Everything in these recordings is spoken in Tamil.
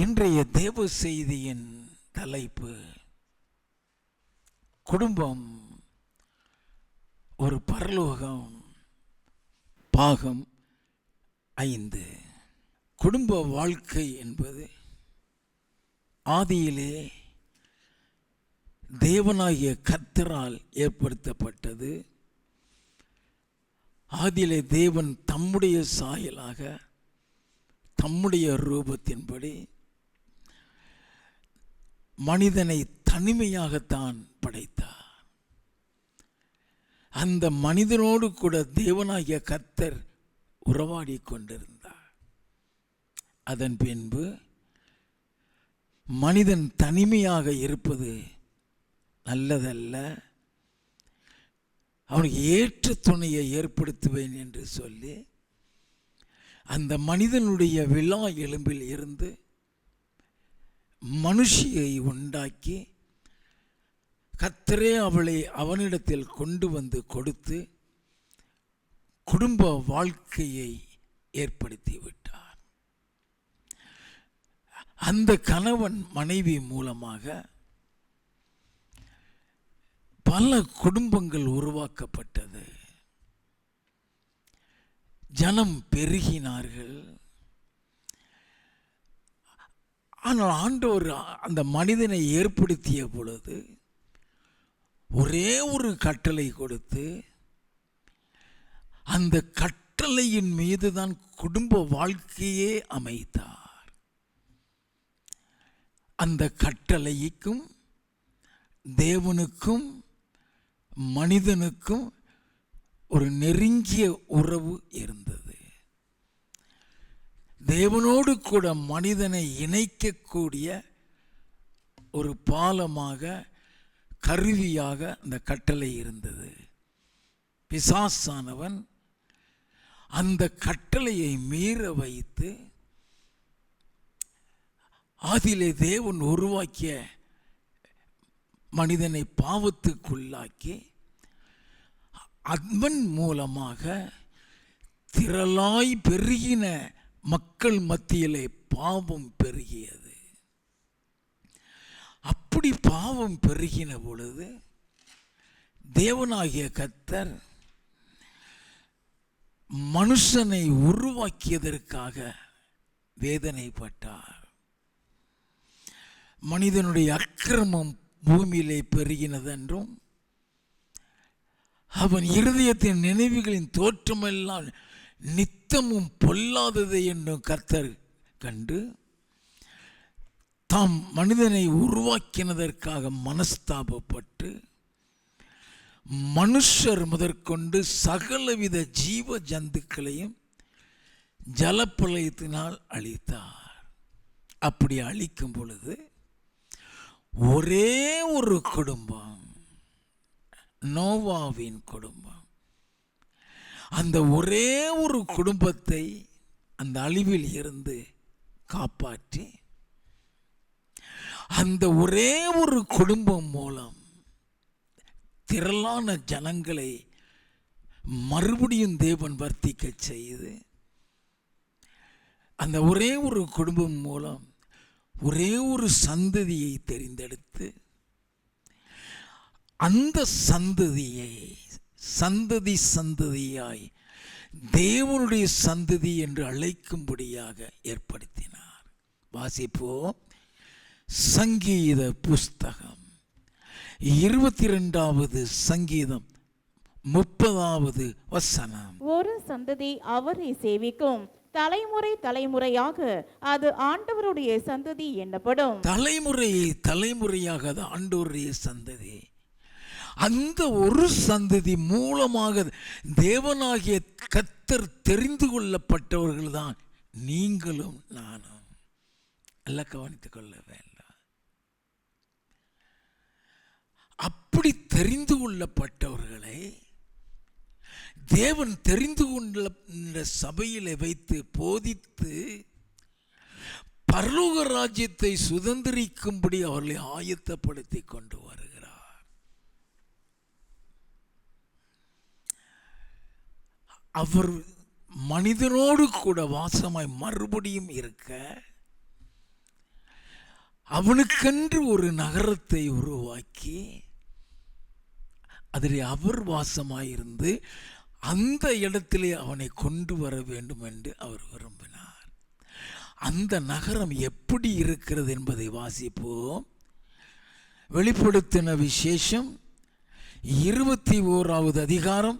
இன்றைய தேவ செய்தியின் தலைப்பு குடும்பம் ஒரு பரலோகம், பாகம் 5. குடும்ப வாழ்க்கை என்பது ஆதியிலே தேவனாகிய கர்த்தரால் ஏற்படுத்தப்பட்டது. ஆதியிலே தேவன் தம்முடைய சாயலாக தம்முடைய ரூபத்தின்படி மனிதனை தனிமையாகத்தான் படைத்தார். அந்த மனிதனோடு கூட தேவனாகிய கர்த்தர் உறவாடி கொண்டிருந்தார். அதன் பின்பு மனிதன் தனிமையாக இருப்பது நல்லதல்ல, அவனுக்கு ஏற்ற துணையை ஏற்படுத்துவேன் என்று சொல்லி அந்த மனிதனுடைய விலா எலும்பில் இருந்து மனுஷியை உண்டாக்கி கர்த்தரே அவளை அவனிடத்தில் கொண்டு வந்து கொடுத்து குடும்ப வாழ்க்கையை ஏற்படுத்தி விட்டார். அந்த கணவன் மனைவி மூலமாக பல குடும்பங்கள் உருவாக்கப்பட்டது. ஜனம் பெருகினார்கள். ஆனால் ஆண்டவர் அந்த மனிதனை ஏற்படுத்திய பொழுது ஒரே ஒரு கட்டளை கொடுத்து அந்த கட்டளையின் மீது தான் குடும்ப வாழ்க்கையே அமைத்தார். அந்த கட்டளைக்கும் தேவனுக்கும் மனிதனுக்கும் ஒரு நெருங்கிய உறவு இருந்தது. தேவனோடு கூட மனிதனை இணைக்கக்கூடிய ஒரு பாலமாக, கருவியாக அந்த கட்டளை இருந்தது. பிசாசானவன் அந்த கட்டளையை மீற வைத்து ஆதியிலே தேவன் உருவாக்கிய மனிதனை பாவத்துக்குள்ளாக்கி அதன் மூலமாக திரளாய் பெருகின மக்கள் மத்தியிலே பாவம் பெருகியது. அப்படி பாவம் பெருகின பொழுது தேவனாகிய கர்த்தர் மனுஷனை உருவாக்கியதற்காக வேதனைப்பட்டார். மனிதனுடைய அக்கிரமம் பூமியிலே பெருகினதென்றும் அவன் இருதயத்தின் நினைவுகளின் தோற்றமெல்லாம் நித்தமும் பொல்லாதது என்னும் கர்த்தர் கண்டு தாம் மனிதனை உருவாக்கினதற்காக மனஸ்தாபப்பட்டு மனுஷர் முதற்கொண்டு சகலவித ஜீவ ஜந்துக்களையும் ஜலப்பிரளயத்தினால் அழித்தார். அப்படி அழிக்கும் பொழுது ஒரே ஒரு குடும்பம், நோவாவின் குடும்பம், அந்த ஒரே ஒரு குடும்பத்தை அந்த அழிவில் இருந்து காப்பாற்றி அந்த ஒரே ஒரு குடும்பம் மூலம் திரளான ஜனங்களை மறுபடியும் தேவன் வர்த்திக்க செய்து அந்த ஒரே ஒரு குடும்பம் மூலம் ஒரே ஒரு சந்ததியை தெரிந்தெடுத்து அந்த சந்ததியை சந்ததியாய் தேவனுடைய சந்ததி என்று அழைக்கும்படியாக ஏற்படுத்தினார். வாசிப்போம். சங்கீத புஸ்தகம் 22வது சங்கீதம் 30வது வசனம். ஒரு சந்ததி அவரை சேவிக்கும், தலைமுறை தலைமுறையாக அது ஆண்டவருடைய சந்ததி என்னப்படும். தலைமுறையாக அது ஆண்டவருடைய சந்ததி. அந்த ஒரு சந்ததி மூலமாக தேவனாகிய கர்த்தர் தெரிந்து கொள்ளப்பட்டவர்கள் தான் நீங்களும் நானும். எல்லாம் கவனித்துக் கொள்ள வேண்டாம். அப்படி தெரிந்து கொள்ளப்பட்டவர்களை தேவன் தெரிந்து கொண்ட சபையிலே வைத்து போதித்து பரலோக ராஜ்யத்தை சுதந்திரிக்கும்படி அவர்களை ஆயத்தப்படுத்தி கொண்டு வருகிறார். அவர் மனிதனோடு கூட வாசமாய் மறுபடியும் இருக்க அவனுக்கென்று ஒரு நகரத்தை உருவாக்கி அதில் அவர் வாசமாயிருந்து அந்த இடத்திலே அவனை கொண்டு வர வேண்டும் என்று அவர் விரும்பினார். அந்த நகரம் எப்படி இருக்கிறது என்பதை வாசிப்போம். வெளிப்படுத்தின விசேஷம் 21வது அதிகாரம்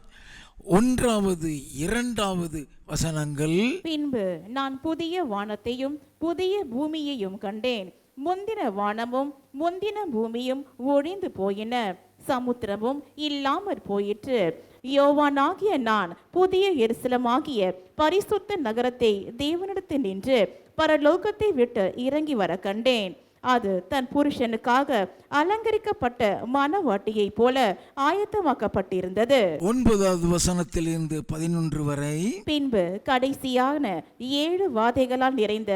1வது 2வது வசனங்கள். பின்பு நான் புதிய வானத்தையும் புதிய பூமியையும் கண்டேன். முந்தின வானமும் முந்தின பூமியும் ஒழிந்து போயின, சமுத்திரமும் இல்லாமற் போயிற்று. யோவானாகிய நான் புதிய எருசலேமாகிய பரிசுத்த நகரத்தை தேவனிடத்தில் நின்று பரலோகத்தை விட்டு இறங்கி வர கண்டேன். அது தன் புருஷனுக்காக அலங்கரிக்கப்பட்ட மணவாட்டியை போல ஆயத்தமாக்கப்பட்டிருந்தது. 9வது வசனத்திலிருந்து 11 வரை. பின்பு கடைசியான 7 வாதைகளால் நிறைந்த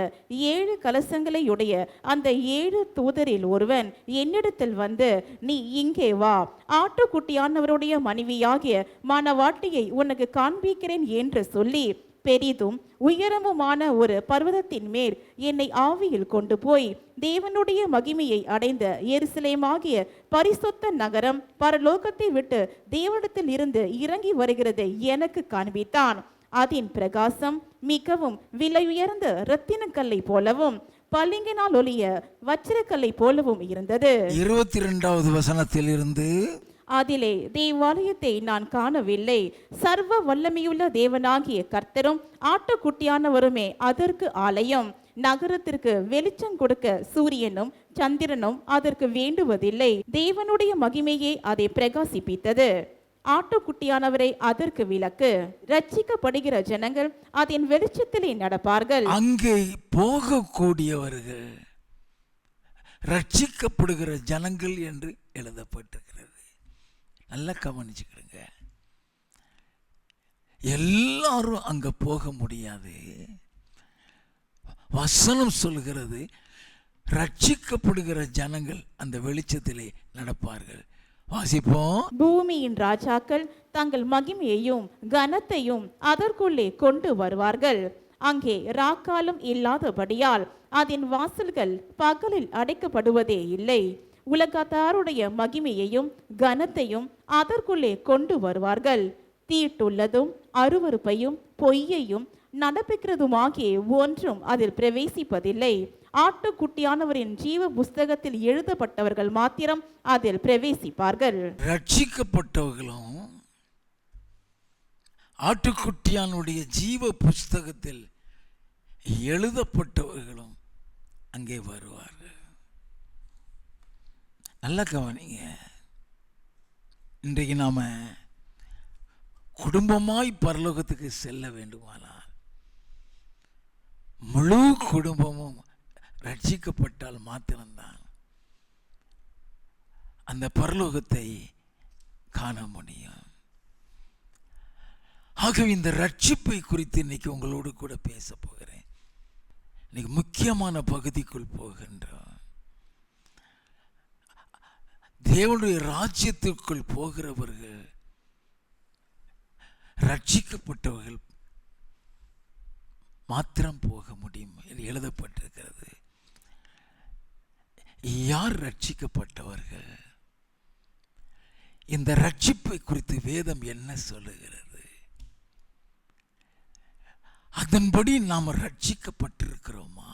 7 கலசங்களையுடைய அந்த 7 தூதரில் ஒருவன் என்னிடத்தில் வந்து, நீ இங்கே வா, ஆட்டுக்குட்டியானவருடைய மனைவியாகிய மணவாட்டியை உனக்கு காண்பிக்கிறேன் என்று சொல்லி பெரிதும் உயரமுமான ஒரு பர்வதத்தின் மேல் என்னை ஆவியில் கொண்டு போய் தேவனுடைய மகிமையை அடைந்த எருசலேமாகிய பரிசுத்த நகரம் பரலோகத்தை விட்டு தேவனிடத்தில் இருந்து இறங்கி வருகிறதை எனக்கு காண்பித்தான். அதன் பிரகாசம் மிகவும் விலையுயர்ந்த இரத்தினக்கல்லை போலவும் பளிங்கினால் ஒளிய வச்சிரக்கல்லை போலவும் இருந்தது. 22வது வசனத்தில் இருந்து. அதிலே தேவாலயத்தை நான் காணவில்லை, சர்வ வல்லமையுள்ள தேவனாகிய கர்த்தரும் ஆட்டுக்குட்டியானவருமே அதற்கு ஆலயம். நகரத்திற்கு வெளிச்சம் கொடுக்க சூரியனும் சந்திரனும் அதற்கு வேண்டுவதில்லை, தேவனுடைய மகிமையே அதை பிரகாசிப்பித்தது. ஆட்டுக்குட்டியானவரை அதற்கு விளக்கு. ரட்சிக்கப்படுகிற ஜனங்கள் அதன் வெளிச்சத்திலே நடப்பார்கள். அங்கே போகக்கூடியவர்கள் ரட்சிக்கப்படுகிற ஜனங்கள் என்று எழுதப்பட்டிருக்கிறது. நல்லா கவனிச்சுக்கிடுங்க. எல்லாரும் அங்க போக முடியாது. வசனம் சொல்கிறது ரட்சிக்கப்படுகிற ஜனங்கள் அந்த வெளிச்சத்திலே நடப்பார்கள். வாசிப்போம். பூமியின் ராஜாக்கள் தங்கள் மகிமையையும் கனத்தையும் அதற்குள்ளே கொண்டு வருவார்கள். அங்கே ராக்காலம் இல்லாதபடியால் அதன் வாசல்கள் பகலில் அடைக்கப்படுவதே இல்லை. உலகத்தாருடைய மகிமையையும் கனத்தையும் அதற்குள்ளே கொண்டு வருவார்கள். தீட்டுள்ளதும் அருவருப்பையும் பொய்யையும் நடப்பிக்கிறதுமாகிய ஒன்றும் அதில் பிரவேசிப்பதில்லை. ஆட்டுக்குட்டியானவரின் ஜீவ புஸ்தகத்தில் எழுதப்பட்டவர்கள் மாத்திரம் அதில் பிரவேசிப்பார்கள். ரட்சிக்கப்பட்டவர்களும் ஆட்டுக்குட்டியானுடைய ஜீவ புஸ்தகத்தில் எழுதப்பட்டவர்களும் அங்கே வருவார்கள். நல்லா கவனிங்க. இன்றைக்கு நாம குடும்பமாய் பரலோகத்துக்கு செல்ல வேண்டுமானால் முழு குடும்பமும் ரட்சிக்கப்பட்டால் மாத்திரம்தான் அந்த பரலோகத்தை காண முடியும். ஆகவே இந்த ரட்சிப்பை குறித்து இன்னைக்கு உங்களோடு கூட பேச போகிறேன். இன்னைக்கு முக்கியமான பகுதிக்குள் போகின்றோம். தேவனுடைய ராஜ்யத்திற்குள் போகிறவர்கள் ரட்சிக்கப்பட்டவர்கள் மாத்திரம் போக முடியும் என்று எழுதப்பட்டிருக்கிறது. யார் ரட்சிக்கப்பட்டவர்கள்? இந்த ரட்சிப்பை குறித்து வேதம் என்ன சொல்லுகிறது? அதன்படி நாம் ரட்சிக்கப்பட்டிருக்கிறோமா?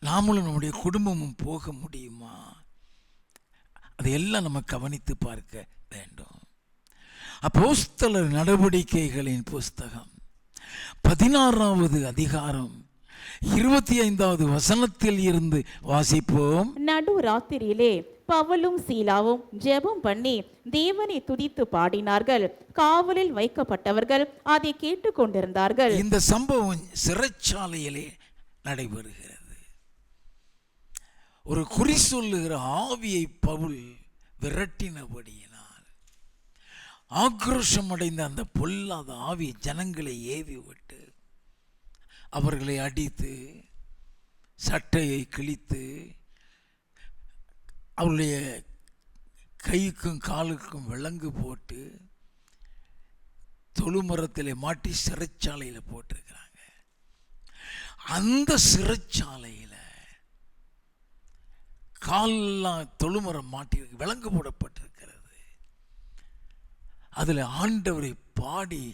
நாமளும் நம்முடைய குடும்பமும் போக முடியுமா? அதையெல்லாம் நம்ம கவனித்து பார்க்க வேண்டும். அப்போஸ்தலர் நடவடிக்கைகளின் புஸ்தகம் 16வது அதிகாரம் 25வது வசனத்தில் இருந்து வாசிப்போம். நடு ராத்திரியிலே பவுலும் சீலாவும் ஜெபம் பண்ணி தேவனை துதித்து பாடினார்கள். காவலில் வைக்கப்பட்டவர்கள் அதை கேட்டுக்கொண்டிருந்தார்கள். இந்த சம்பவம் சிறைச்சாலையிலே நடைபெறுகிறது. ஒரு குறி சொல்லுகிற ஆவியை பவுல் விரட்டினபடியினால் ஆக்ரோஷம் அடைந்த அந்த பொல்லாத ஆவி ஜனங்களை ஏவி விட்டு அவர்களை அடித்து சட்டையை கிழித்து அவருடைய கைக்கும் காலுக்கும் விலங்கு போட்டு தொழுமரத்திலே மாட்டி சிறைச்சாலையில் போட்டிருக்கிறாங்க. அந்த சிறைச்சாலையில் காலெல்லாம் தொழுமரம் மாட்டியிருக்கு, விலங்கு போடப்பட்டிருக்கிறது. அதில் ஆண்டவரை பாடி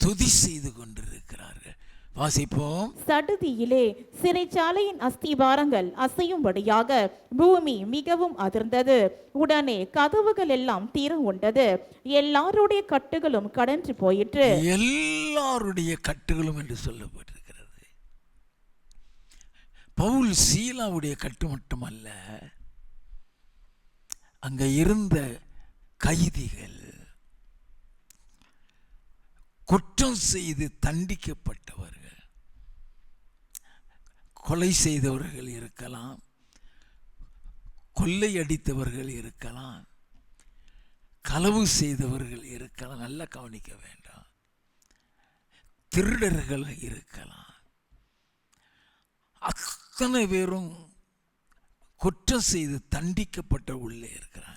துதி செய்து கொண்டிருக்கிறார்கள். வாசிப்போம். சடுதியிலே சிறைச்சாலையின் அஸ்திபாரங்கள் அசையும்படியாக பூமி மிகவும் அதிர்ந்தது. உடனே கதவுகள் எல்லாம் திறவுண்டது, எல்லாருடைய கட்டுகளும் கடன்று போயிற்று. எல்லாருடைய கட்டுகளும் என்று சொல்லப்பட்டிருக்கிறது. பவுல் சீலாவுடைய கட்டு மட்டுமல்ல, அங்க இருந்த கைதிகள், குற்றம் செய்து தண்டிக்கப்பட்டவர்கள், கொலை செய்தவர்கள் இருக்கலாம், கொள்ளையடித்தவர்கள் இருக்கலாம், களவு செய்தவர்கள் இருக்கலாம், நல்லா கவனிக்க வேண்டாம், திருடர்கள் இருக்கலாம், அத்தனை பேரும் குற்றம் செய்து தண்டிக்கப்பட்ட உள்ளே இருக்கிறாங்க.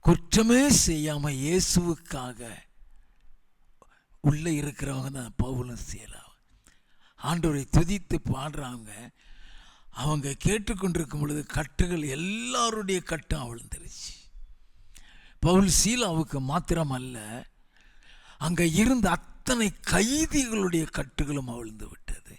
குற்றமே செய்யாம இயேசுவுக்காக உள்ள இருக்கிறவங்க தான் பவுலும் சீலாவும். ஆண்டவரை துதித்து பாடுறாங்க. அவங்க கேட்டுக்கொண்டிருக்கும் பொழுது கட்டுகள் எல்லாருடைய கட்டும் அவிழ்ந்துருச்சு. பவுல் சீலாவுக்கு மாத்திரம் அல்ல, அங்க இருந்த அத்தனை கைதிகளுடைய கட்டுகளும் அவிழ்ந்து விட்டது.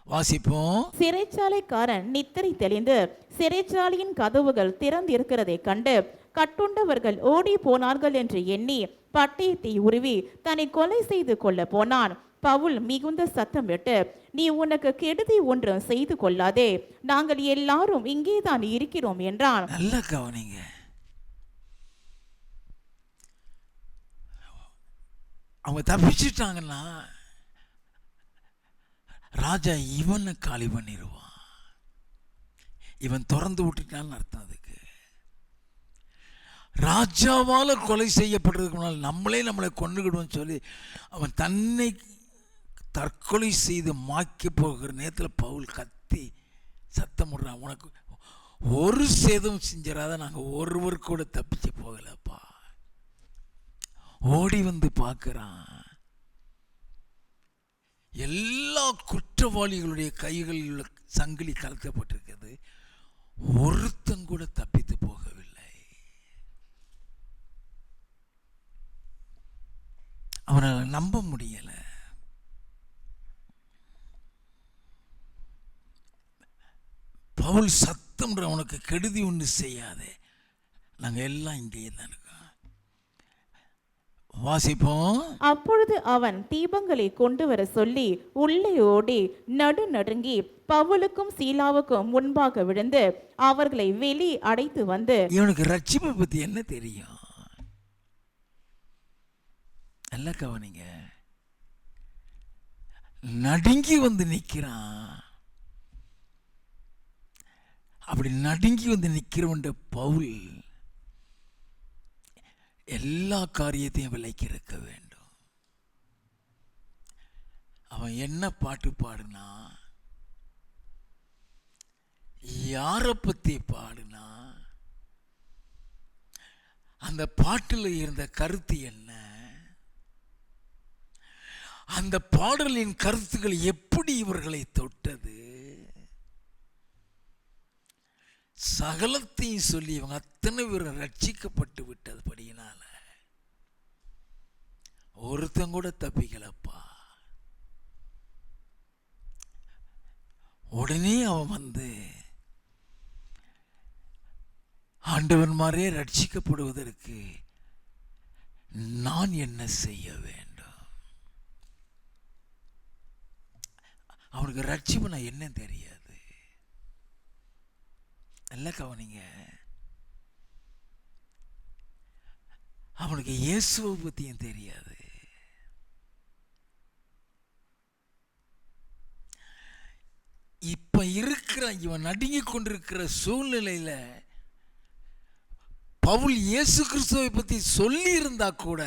வாசிப்போம். சிறைச்சாலைக்காரன் நித்திரை தெளிந்து சிறைச்சாலையின் கதவுகள் திறந்திருக்கிறதை கண்டு கட்டுண்டவர்கள் ஓடி போனார்கள் என்று எண்ணி பட்டயத்தை உருவி தன்னை கொலை செய்து கொள்ள போனான். பவுல் மிகுந்த சத்தமிட்டு, நீ உனக்கு கெடுதி ஒன்றும் செய்து கொள்ளாதே, நாங்கள் எல்லாரும் இங்கேதான் இருக்கிறோம் என்றான். நல்ல கவனிங்க. அவங்க தப்பிச்சுட்டாங்கன்னா ராஜா இவனை காலி பண்ணிடுவான். இவன் திறந்து விட்டுட்டான்னு அர்த்தம். அதுக்கு ராஜாவால் கொலை செய்யப்படுறதுக்கு முன்னால் நம்மளை கொண்டுக்கிடுவோன்னு சொல்லி அவன் தன்னை தற்கொலை செய்து மாக்கி போகிற நேரத்தில் பவுல் கத்தி சத்தம் விடுறான், உனக்கு ஒரு சேதம் செஞ்சிடாத, நாங்கள் ஒருவர் கூட தப்பிச்சு போகலப்பா. ஓடி வந்து பார்க்குறான், எல்லா குற்றவாளிகளுடைய கைகளில் உள்ள சங்கிலி கலக்கப்பட்டிருக்கிறது, ஒருத்தன் கூட தப்பித்து போகவில்லை. அவனால் நம்ப முடியலை. பவுல் சத்தம், உனக்கு கெடுதி ஒன்று செய்யாதே, நாங்கள் எல்லாம் இங்கேயே தான் இருக்கோம். வாசிப்போம். அப்பொழுது அவன் தீபங்களை கொண்டு வர சொல்லி உள்ளே ஓடி நடுநடுங்கி பவுலுக்கும் சீலாவுக்கும் முன்பாக விழுந்து அவர்களை வெளி அடைத்து வந்து, இவனுக்கு ரட்சிப்பை பத்தி என்ன தெரியும்? நல்லா கவனிங்க. நடுங்கி வந்து நிற்கிறான். அப்படி நடுங்கி வந்து நிற்கிறவன் பவுல் எல்லா காரியத்தையும் விலைக்கு இருக்க வேண்டும். அவன் என்ன பாட்டு பாடுனா, யாரை பத்தி பாடுனா, அந்த பாட்டில் இருந்த கருத்து என்ன, அந்த பாடலின் கருத்துக்கள் எப்படி இவர்களை தொட்டது, சகலத்தையும் சொல்லி இவங்க அத்தனை பேரும் ரட்சிக்கப்பட்டு விட்டது படியினால ஒருத்தன் கூட தப்பிக்கலப்பா. உடனே அவன் வந்து ஆண்டவன் மாதிரியே ரட்சிக்கப்படுவதற்கு நான் என்ன செய்ய வேண்டும்? அவனுக்கு ரட்சிப்பு நான் என்ன தெரியாது. நல்லா கவனிங்க. அவனுக்கு இயேசுவை பத்தியும் தெரியாது. இப்ப இருக்கிற இவன் நடுங்கி கொண்டிருக்கிற சூழ்நிலையில பவுல் இயேசு கிறிஸ்துவை பத்தி சொல்லி இருந்தா கூட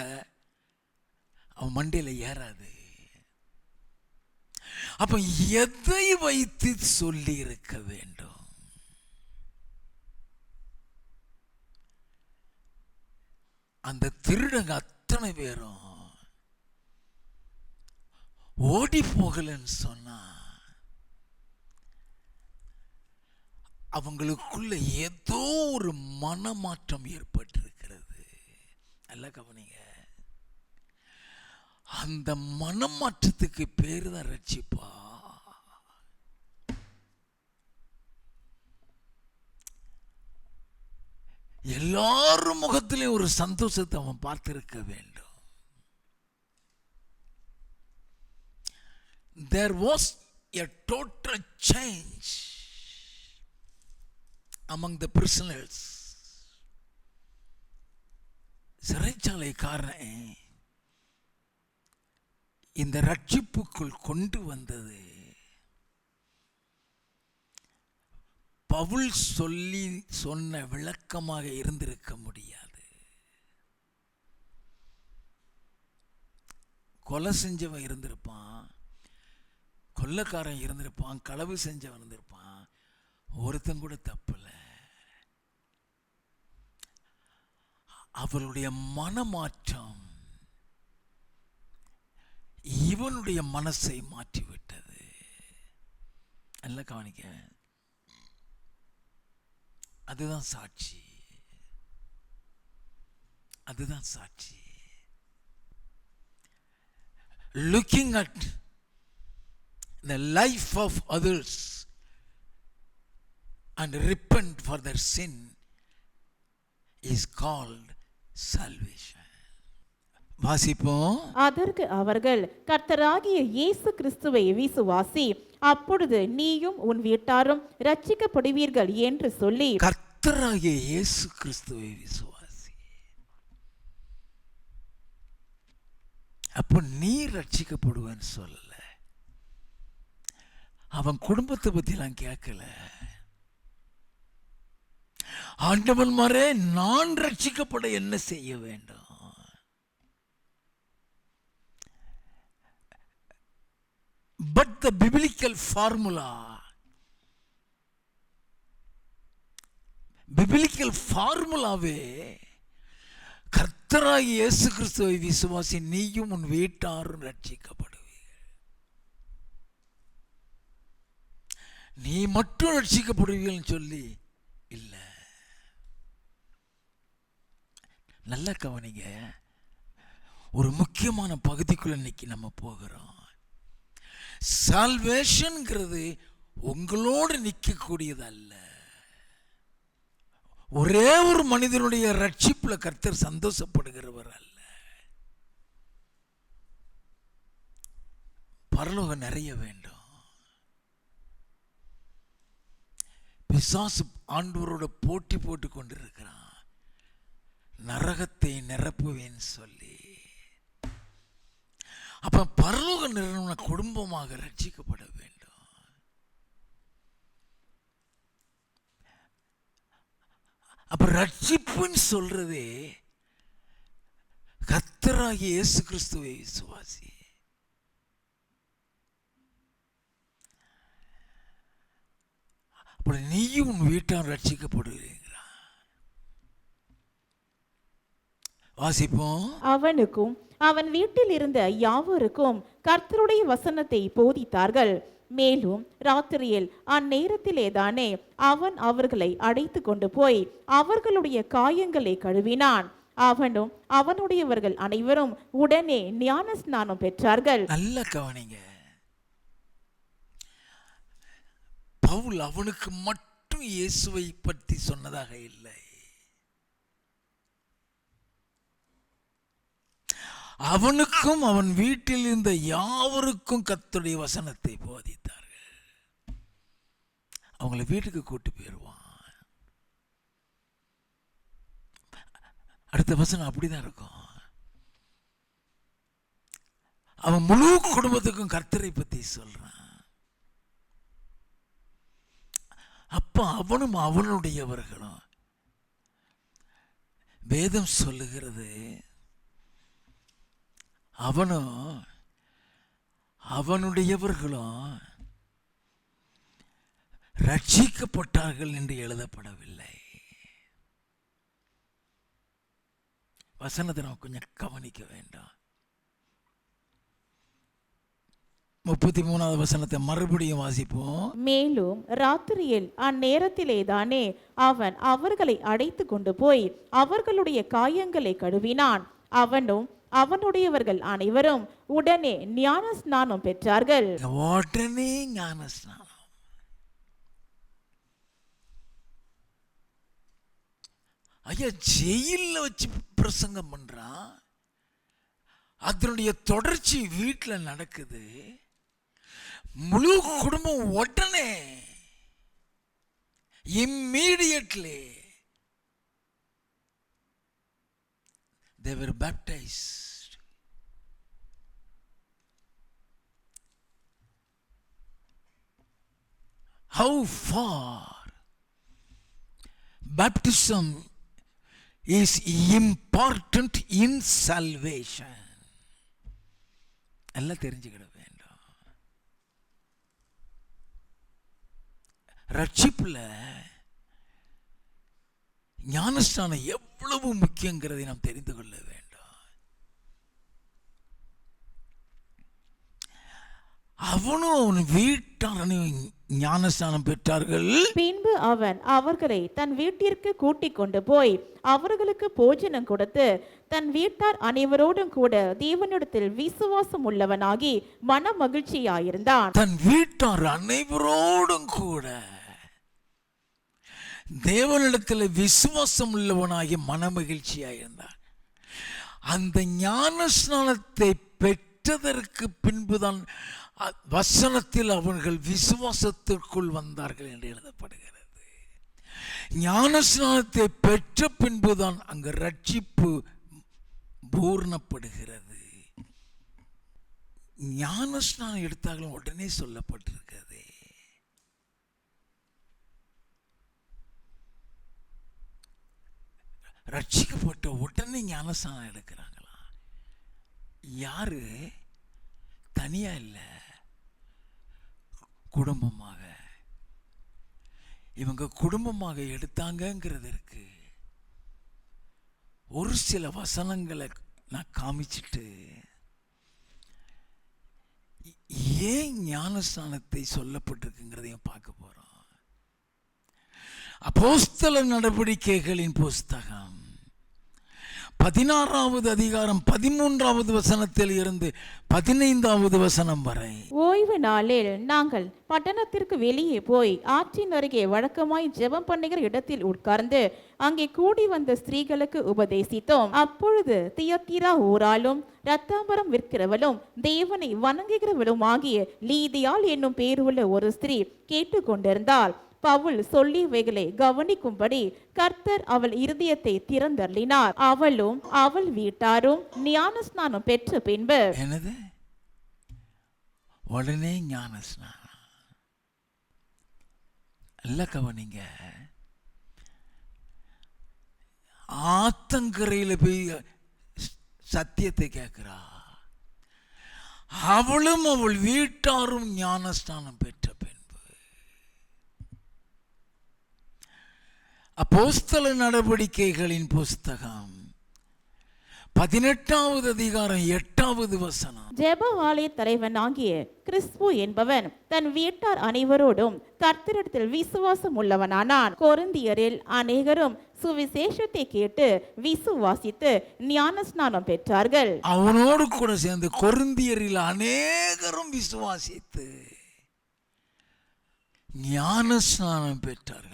அவன் மண்டையில ஏறாது. அப்ப எதை வைத்து சொல்லி இருக்க வேண்டும்? அந்த திருடங்க அத்தனை பேரும் ஓடி போகலன்னு சொன்னா அவங்களுக்குள்ள ஏதோ ஒரு மனமாற்றம் ஏற்பட்டிருக்கிறது. நல்லா கவனிங்க. அந்த மனமாற்றத்துக்கு பேரு தான் ரட்சிப்பா. எல்லாரும் முகத்திலையும் ஒரு சந்தோஷத்தை அவன் பார்த்திருக்க வேண்டும். There was a total change among the prisoners. சிறைச்சாலைக்காரனை இந்த ரட்சிப்புக்குள் கொண்டு வந்தது பவுல் சொன்ன விளக்கமாக இருந்திருக்க முடியாது. கொலை செஞ்சவன் இருந்திருப்பான், கொள்ளைக்காரன் இருந்திருப்பான், களவு செஞ்சவன் இருந்திருப்பான், ஒருத்தன் கூட தப்பில்ல. அவளுடைய மனமாற்றம் இவனுடைய மனசை மாற்றிவிட்டது. நல்லா கவனிக்க. அதுதான் சாட்சி. அதுதான் சாட்சி. Looking at the life of others and repent for their sin is called salvation. வாசிப்போம். அதற்கு அவர்கள், கர்த்தராகிய இயேசு கிறிஸ்துவை விசுவாசி, அப்பொழுது நீயும் உன் வீட்டாரும் ரட்சிக்கப்படுவீர்கள் என்று சொல்லி. கர்த்தராகிய இயேசு கிறிஸ்துவை விசுவாசி, அப்போ நீ ரட்சிக்கப்படுவேன்னு சொல்லல. அவன் குடும்பத்தை பத்தி நான் கேட்கல. ஆண்டவன் மாரே, நான் ரட்சிக்கப்பட என்ன செய்ய வேண்டும்? But the biblical formulaவே கர்த்தராகிய இயேசு கிறிஸ்துவை விசுவாசி, நீயும் உன் வீட்டாரும் ரட்சிக்கப்படுவீர்கள். நீ மட்டும் ரட்சிக்கப்படுவீர்கள் சொல்லி இல்ல. நல்லா கவனிங்க. ஒரு முக்கியமான பகுதிக்குள்ள இன்னைக்கு நம்ம போகிறோம். சால்வேஷன்ங்கிறது உங்களோடு நிற்கக்கூடியது அல்ல. ஒரே ஒரு மனிதனுடைய ரட்சிப்புல கர்த்தர் சந்தோஷப்படுகிறவர் அல்ல. பரலோகம் நிறைய வேண்டும். பிசாசு ஆண்டவரோட போட்டி போட்டு கொண்டிருக்கிறான், நரகத்தை நிரப்புவேன்னு சொல்லி. அப்ப பரலோக நிறுவன குடும்பமாக ரட்சிக்கப்பட வேண்டும். அப்ப ரட்சிப்புன்னு சொல்றதே கர்த்தராகிய இயேசு கிறிஸ்துவை விசுவாசி. அப்படி நீயும் உன் வீட்டார் ரட்சிக்கப்படுவீங்களா? வாசிப்போம். அவனுக்கும் அவன் வீட்டில் இருந்த யாவருக்கும் கர்த்தருடைய வசனத்தை போதித்தார்கள். மேலும் ராத்திரியில் அந்நேரத்திலே தானே அவன் அவர்களை அழைத்து கொண்டு போய் அவர்களுடைய காயங்களை கழுவினான். அவனும் அவனுடையவர்கள் அனைவரும் உடனே ஞான ஸ்நானம் பெற்றார்கள். நல்ல கவனிங்க. பவுல் அவனுக்கு மட்டும் இயேசுவை பற்றி சொன்னதாக இல்லை. அவனுக்கும் அவன் வீட்டில் இருந்த யாவருக்கும் கர்த்தருடைய வசனத்தை போதித்தார்கள். அவங்களை வீட்டுக்கு கூட்டி போயிடுவான். அடுத்த வசனம் அப்படிதான் இருக்கும். அவன் முழு குடும்பத்துக்கும் கர்த்தரை பற்றி சொல்றான். அப்ப அவனும் அவனுடையவர்களும், வேதம் சொல்லுகிறது, அவனும் அவனுடையவர்களும் ரட்சிக்கப்பட்டார்கள் என்று எழுதப்படவில்லை. வசனத்தை நாம் கொஞ்சம் கவனிக்க வேண்டும். 33வது வசனத்தை மறுபடியும் வாசிப்போம். மேலும் ராத்திரியில் அந்நேரத்திலே தானே அவன் அவர்களை அழைத்து கொண்டு போய் அவர்களுடைய காயங்களை கழுவினான். அவனும் அவனுடையவர்கள் அனைவரும் உடனே ஞான ஸ்நானம் பெற்றார்கள். உடனே ஞான ஸ்நானம். ஐயா, ஜெயில வச்சு பிரசங்கம் பண்றான், அதனுடைய தொடர்ச்சி வீட்டில் நடக்குது. முழு குடும்பம் உடனே immediately they were baptized. How far baptism is important in salvation. எல்லாம் தெரிஞ்சுக்கிட வேண்டும். ரட்சிப்புல ஞானஸ்நானம் எவ்வளவு முக்கியங்கிறதை நாம் தெரிந்து கொள்ள வேண்டும். அவனும் அவன் வீட்டாரனையும் ஞானஸ்நானம் பெற்றார்கள். பின்பு அவன் அவர்களை தன் வீட்டிற்கு கூட்டிக் கொண்டு போய் அவர்களுக்கு போஜனம் கொடுத்து தன் வீட்டார் அனைவரோடும் கூட தேவனிடத்தில் விசுவாசம் உள்ளவனாகி மன மகிழ்ச்சியாயிருந்தான். தன் வீட்டார் அனைவரோடும் கூட தேவனிடத்தில் விசுவாசம் உள்ளவனாகி மன மகிழ்ச்சியாயிருந்தான். அந்த ஞானஸ்நானத்தை பெற்றதற்கு பின்புதான் வசனத்தில் அவர்கள் விசுவாசத்திற்குள் வந்தார்கள் என்று எழுதப்படுகிறது. ஞானஸ்நானத்தை பெற்ற பின்புதான் அங்கு ரட்சிப்பு பூர்ணப்படுகிறது. ஞானஸ்நானம் எடுத்தாலும் உடனே சொல்லப்பட்டிருக்கிறது. ரட்சிக்கப்பட்ட உடனே ஞானஸ்நானம் எடுக்கிறாங்களா? யாரு? தனியா இல்லை, குடும்பமாக. இவங்க குடும்பமாக எடுத்தாங்கங்கிறதற்கு ஒரு சில வசனங்களை நான் காமிச்சிட்டு ஏன் ஞானஸ்நானத்தை சொல்லப்பட்டிருக்குங்கிறதையும் பார்க்க போறோம். அப்போஸ்தல நடவடிக்கைகளின் புஸ்தகம் 16வது அதிகாரம் 13வது வசனத்தில் இருந்து 15வது வசனம் வரை. ஓய்வு நாளில் நாங்கள் பட்டணத்திற்கு வெளியே போய் ஆற்றின் அருகே வழக்கமாய் ஜெபம் பண்ணுகிற இடத்தில் உட்கார்ந்து அங்கே கூடி வந்த ஸ்திரீகளுக்கு உபதேசித்தோம். அப்பொழுது தியத்தீரா ஊராலும் இரத்தாம்பரம் விற்கிறவளும் தேவனை வணங்குகிறவளும் ஆகிய லீதியாள் என்னும் பேருள்ள ஒரு ஸ்திரீ கேட்டுக்கொண்டிருந்தாள். பவுல் சொல்லியவைகளை கவனிக்கும்படி கர்த்தர் அவள் இருதயத்தை திறந்தருளினார். அவளும் அவள் வீட்டாரும் ஞானஸ்நானம் பெற்ற பின்பு. என்னது? உடனே ஞானஸ்நானம். எல்லாம் கவனிங்க. ஆத்தங்கரையில் போய் சத்தியத்தை கேட்கிறா. அவளும் அவள் வீட்டாரும் ஞானஸ்நானம் பெற்ற பின்பு. அப்போஸ்தல நடவடிக்கைகளின் புஸ்தகம் 18வது அதிகாரம் 8வது வசனம். ஜெப ஆலய தலைவன் ஆகிய கிறிஸ்பு என்பவன் தன் வீட்டார் அனைவரோடும் கர்த்தரிடத்தில் விசுவாசம் உள்ளவனானான். கொரிந்தியரில் அநேகரும் சுவிசேஷத்தை கேட்டு விசுவாசித்து ஞானஸ்நானம் பெற்றார்கள். அவனோடு கூட சேர்ந்து கொரிந்தியரில் அநேகரும் விசுவாசித்து ஞானஸ்நானம் பெற்றார்கள்.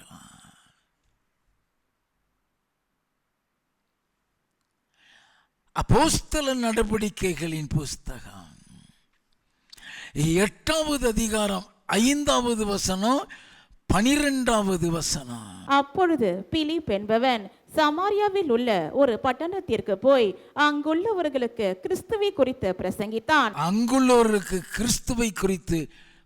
அப்போஸ்தல நடவடிக்கைகளின் புஸ்தகம் 8வது அதிகாரம் 5வது வசனம் 12வது வசனம். அப்பொழுது பிலிப் என்பவன் சமாரியாவில் உள்ள ஒரு பட்டணத்திற்கு போய் அங்குள்ளவர்களுக்கு கிறிஸ்துவை குறித்து பிரசங்கித்தான். அங்குள்ளவர்களுக்கு கிறிஸ்துவை குறித்து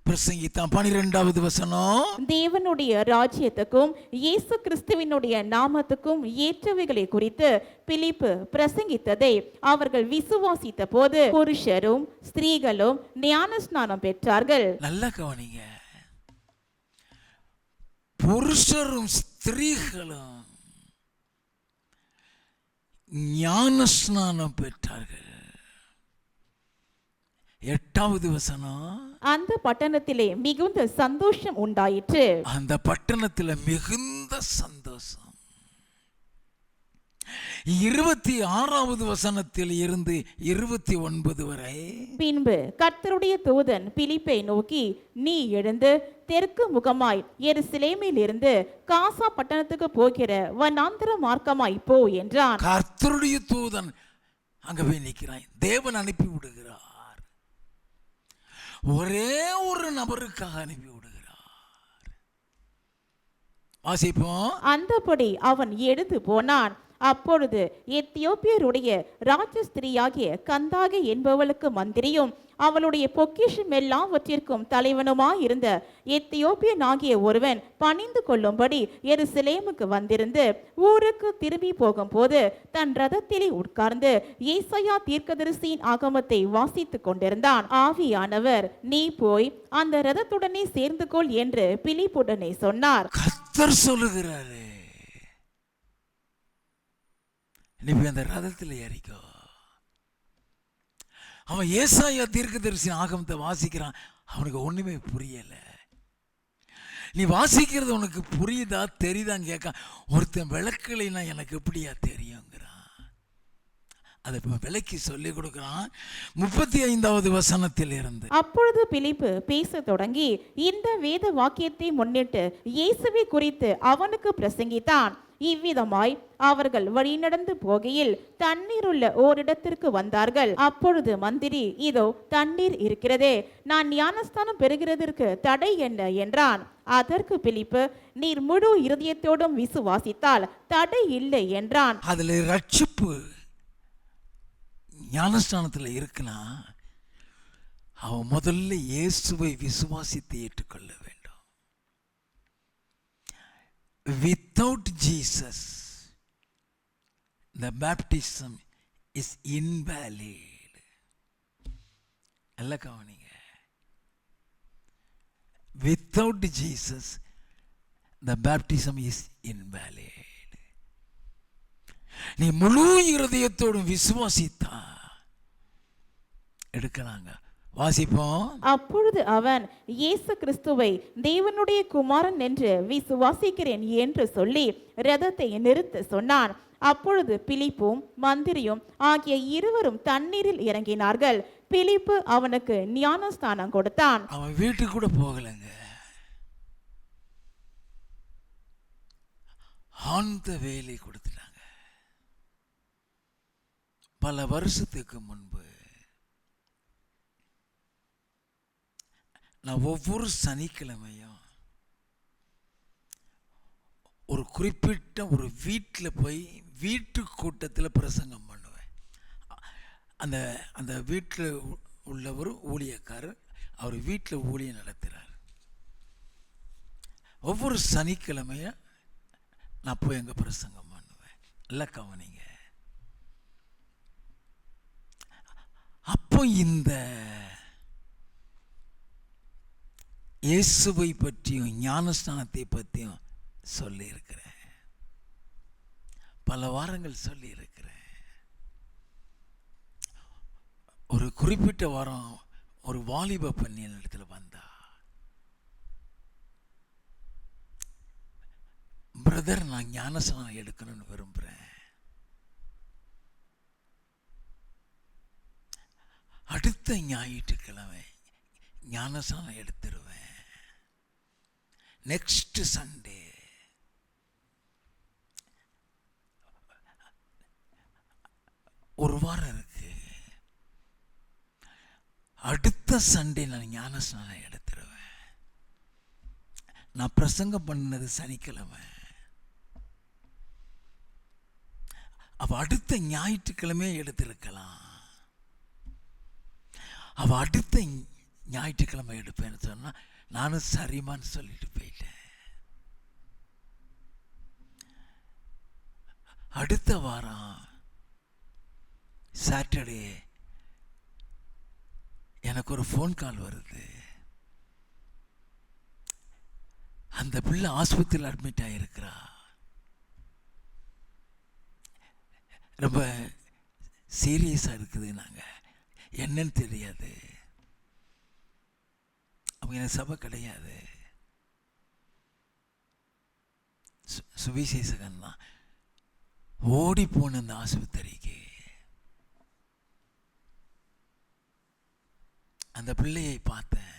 பிரசங்கித்தான். 12வது வசனம். தேவனுடைய ராஜ்யத்துக்கும் இயேசு கிறிஸ்துவினுடைய நாமத்துக்கும் ஏற்றவைகளை குறித்து பிலிப்பு பிரசங்கித்ததை அவர்கள் விசுவாசித்த போது புருஷரும் ஸ்திரீகளும் ஞானஸ்நானம் பெற்றார்கள். நல்ல கவனிங்க. புருஷரும் ஸ்திரீகளும் ஞானஸ்நானம் பெற்றார்கள். 8வது வசனம். அந்த பட்டணத்திலே மிகுந்த சந்தோஷம் உண்டாயிற்று. அந்த பட்டணத்தில் மிகுந்த சந்தோஷம். 26வது வசனத்தில் இருந்து 29 வரை. பின்பு கர்த்தருடைய தூதன் பிலிப்பை நோக்கி, நீ எழுந்து தெற்கு முகமாய் எருசலேமில் இருந்து காசா பட்டணத்துக்கு போகிற வனாந்தர மார்க்கமாய் போ என்றான். கர்த்தருடைய தூதன் அங்க போய் நிற்கிறான். தேவன் அனுப்பி விடுகிறார். ஒரே ஒரு நபருக்காக அனுப்பி விடுகிறார். வாசிப்போம். அந்தபடி அவன் எழுந்து போனான். அப்பொழுது எத்தியோப்பியருடைய ராஜஸ்திரியாகிய கந்தாகி என்பவளுக்கு மந்திரியும் அவளுடைய பொக்கிஷம் எல்லாவற்றிற்கும் தலைவனுமாயிருந்த எத்தியோப்பியனாகிய ஒருவன் பணிந்து கொள்ளும்படி எருசலேமுக்கு வந்திருந்து ஊருக்கு திரும்பி போகும்போது தன் ரதத்திலே உட்கார்ந்து ஏசாயா தீர்க்கதரிசியின் ஆகமத்தை வாசித்துக் கொண்டிருந்தான். ஆவியானவர், நீ போய் அந்த ரதத்துடனே சேர்ந்து கொள் என்று பிலிப்புடனே சொன்னார். கர்த்தர் சொல்லுகிறாரு, நீ அந்த ரதத்தில் ஏறிக்கோ. அவன் ஏசாயா தீர்க்கதரிசியின் ஆகமத்தை வாசிக்கிறான். அவனுக்கு ஒண்ணுமே புரியல. நீ வாசிக்கிறது உனக்கு புரியுதா தெரியுதான்னு கேட்க, ஒருத்தன் விளக்கலைன்னா எனக்கு எப்படியா தெரியுங்கிறான். அதை விளக்கி சொல்லி கொடுக்கிறான். 35வது வசனத்தில் இருந்து. அப்பொழுது பிலிப்பு பேச தொடங்கி இந்த வேத வாக்கியத்தை முன்னிட்டு இயேசுவை குறித்து அவனுக்கு பிரசங்கித்தான். இவ்விதமாய் அவர்கள் வழி நடந்து போகையில் தண்ணீர் உள்ள ஓரிடத்திற்கு வந்தார்கள். அப்பொழுது மந்திரி, இதோ தண்ணீர் இருக்கிறதே, நான் ஞானஸ்தானம் பெறுகிறதற்கு தடை என்ன என்றான். அதற்கு பிலிப்பு, நீர் முழு இருதயத்தோடும் விசுவாசித்தால் தடை இல்லை என்றான். அதுல ரட்சிப்பு ஞானஸ்தானத்தில் இருக்குன்னா அவன் முதல்ல இயேசுவை விசுவாசித்து ஏற்றுக்கொள்ள வேண்டும். Without Jesus, the baptism is invalid. எல்லாம் கவனிங்க. Without Jesus, the baptism is invalid. நீ முழு இருதயத்தோடும் விசுவாசித்தா எடுக்கலாங்க. வாசிப்போம். அப்பொழுது அவன், இயேசு கிறிஸ்துவை தேவனுடைய குமாரன் என்று விசுவாசிக்கிறேன் என்று சொல்லி ரதத்தை நிறுத்த சொன்னான். அப்பொழுது பிலிப்பும் மந்திரியும் ஆகிய இருவரும் தண்ணீரில் இறங்கினார்கள். பிலிப்பு அவனுக்கு ஞானஸ்தானம் கொடுத்தான். அவன் வீட்டுக்கு கூட போகலைங்க. ஆந்த வேலை கொடுத்துட்டாங்க. பல வருஷத்துக்கு முன்பு நான் ஒவ்வொரு சனிக்கிழமையும் ஒரு குறிப்பிட்ட ஒரு வீட்டில் போய் வீட்டு கூட்டத்தில் பிரசங்கம் பண்ணுவேன். அந்த அந்த வீட்டில் உள்ள ஒரு ஊழியக்காரர் அவர் வீட்டில் ஊழியம் நடத்துகிறார். ஒவ்வொரு சனிக்கிழமையும் நான் போய் அங்கே பிரசங்கம் பண்ணுவேன். நல்லா கவனிங்க. அப்போ இந்த இயேசுவை பற்றியும் ஞானஸ்தானத்தை பற்றியும் சொல்லியிருக்கிறேன். பல வாரங்கள் சொல்லியிருக்கிறேன். ஒரு குறிப்பிட்ட வாரம் ஒரு வாலிப பெண்ணின் இடத்துல வந்தா, பிரதர் நான் ஞானஸ்தானம் எடுக்கணும்னு விரும்புகிறேன். அடுத்த ஞாயிற்றுக்கிழமை ஞானஸ்தானம் எடுத்துருவேன். நெக்ஸ்ட் சண்டே ஒரு வாரம் இருக்கு. அடுத்த சண்டே நான் ஞானஸ்நானம் எடுத்துருவேன். நான் பிரசங்கம் பண்ணது சனிக்கிழமை. அவ அடுத்த ஞாயிற்றுக்கிழமை எடுத்திருக்கலாம். அவ அடுத்த ஞாயிற்றுக்கிழமை எடுப்பேன்னு சொன்னா நானும் சரிமான்னு சொல்லிட்டு போயிட்டேன். அடுத்த வாரம் சாட்டர்டே எனக்கு ஒரு ஃபோன் கால் வருது. அந்த பிள்ளை ஆஸ்பத்திரியில் அட்மிட் ஆகியிருக்கிறா. ரொம்ப சீரியஸாக இருக்குது. நாங்கள் என்னன்னு தெரியாது. அவங்க எனக்கு சபை கிடையாது, சுவிசேஷகன் தான். ஓடி போன அந்த ஆஸ்பத்திரிக்கு அந்த பிள்ளையை பார்த்தேன்.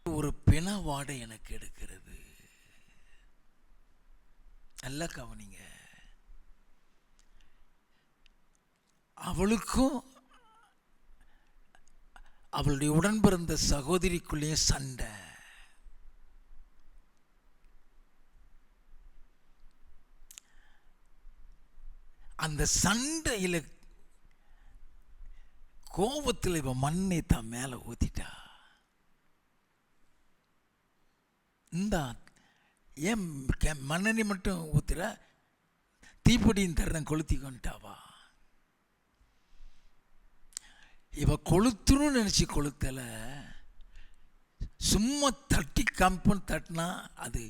ஒரு பிண வாடை எனக்கு எடுக்கிறது. நல்லா கவனிங்க. அவளுக்கும் அவளுடைய உடன் பிறந்த சகோதரிக்குள்ளேயே சண்டை. அந்த சண்டையில் கோபத்தில் இவ மண்ணை தான் மேலே ஊத்திட்டா. இந்த ஏன் மண்ணெண்ணி மட்டும் ஊத்துற, தீப்பொடியும் தர்றேன் கொளுத்திக்கொண்டாவா. இவ கொளுத்துன்னு நினச்சி கொளுத்தல, சும்மா தட்டி கம்பன் தட்டினா அது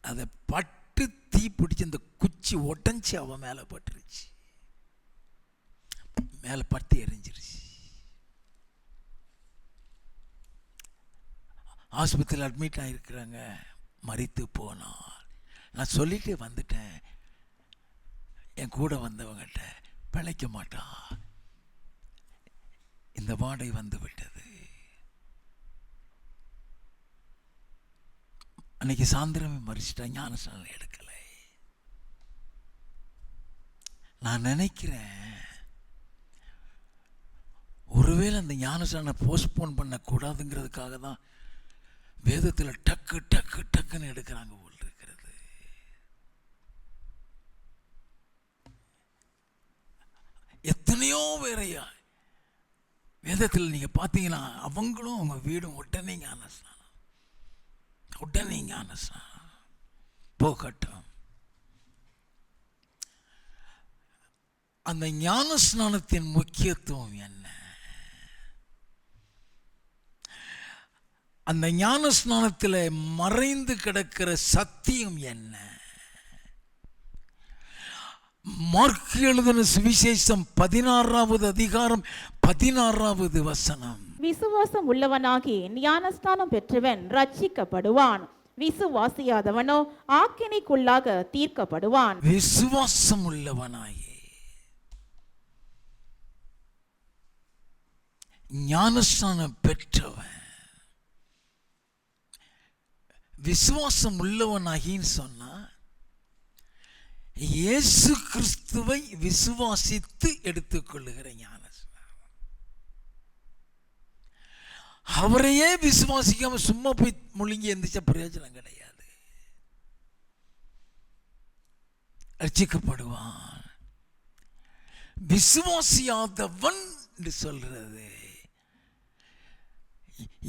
அதை பட்டு தீ பிடிச்சி அந்த குச்சி உடஞ்சி அவன் மேலே பட்டுருச்சு, மேலே பட்டு எரிஞ்சிருச்சு. ஆஸ்பத்திரியில் அட்மிட் ஆகிருக்கிறாங்க, மரித்து போனார். நான் சொல்லிட்டு வந்துட்டேன் என் கூட வந்தவங்கிட்ட, பிழைக்க மாட்டா, இந்த வாடை வந்து விட்டது. அன்னைக்கு சாயந்தரமே மறிச்சிட்டா, ஞானஸ்நானம் எடுக்கலை. நான் நினைக்கிறேன் ஒருவேளை அந்த ஞானஸ்நானம் போஸ்ட்போன் பண்ணக்கூடாதுங்கிறதுக்காக தான் வேதத்தில் டக்கு டக்கு டக்குன்னு எடுக்கிறாங்க போல் இருக்கிறது. எத்தனையோ வேறையா வேதத்தில் நீங்கள் பார்த்தீங்கன்னா அவங்களும் அவங்க வீடும் உடனே ஞானஸ்நானம், உடனே ஞானஸ்நானம் போகட்டும். அந்த ஞானஸ்நானத்தின் முக்கியத்துவம் என்ன? அந்த ஞானஸ்நானத்தில் மறைந்து கிடக்கிற சத்தியம் என்ன? மார்க் எழுதின சுவிசேஷம் 16வது அதிகாரம் 16வது வசனம். விசுவாசம் உள்ளவனாகி ஞானஸ்நானம் பெற்றவன் ரட்சிக்கப்படுவான், விசுவாசியாதவனோ ஆக்கினைக்குள்ளாக தீர்க்கப்படுவான். விசுவாசம் உள்ளவனாகி ஞானஸ்நானம் பெற்றவன், விசுவாசம் உள்ளவனாகின்னு சொன்னா இயேசு கிறிஸ்துவை விசுவாசித்து எடுத்துக்கொள்ளுகிற ஞானஸ்நானம். அவரையே விசுவாசிக்காம சும்மா போய் முழுங்கி எந்திரிச்ச பிரயோஜனம் கிடையாது. ரட்சிக்கப்படுவான். விசுவாசியாதவன் என்று சொல்றது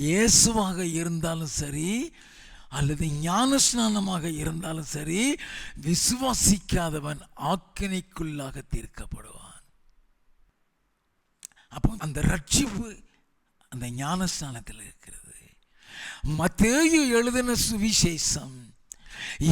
இயேசுவாக இருந்தாலும் சரி அல்லது ஞானஸ்நானமாக இருந்தாலும் சரி, விசுவாசிக்காதவன் ஆக்கினைக்குள்ளாக தீர்க்கப்படுவான். அப்போ அந்த ரட்சிப்பு அந்த ஞானஸ்நானத்தில் இருக்கிறது. மத்தேயு எழுதின சுவிசேஷம்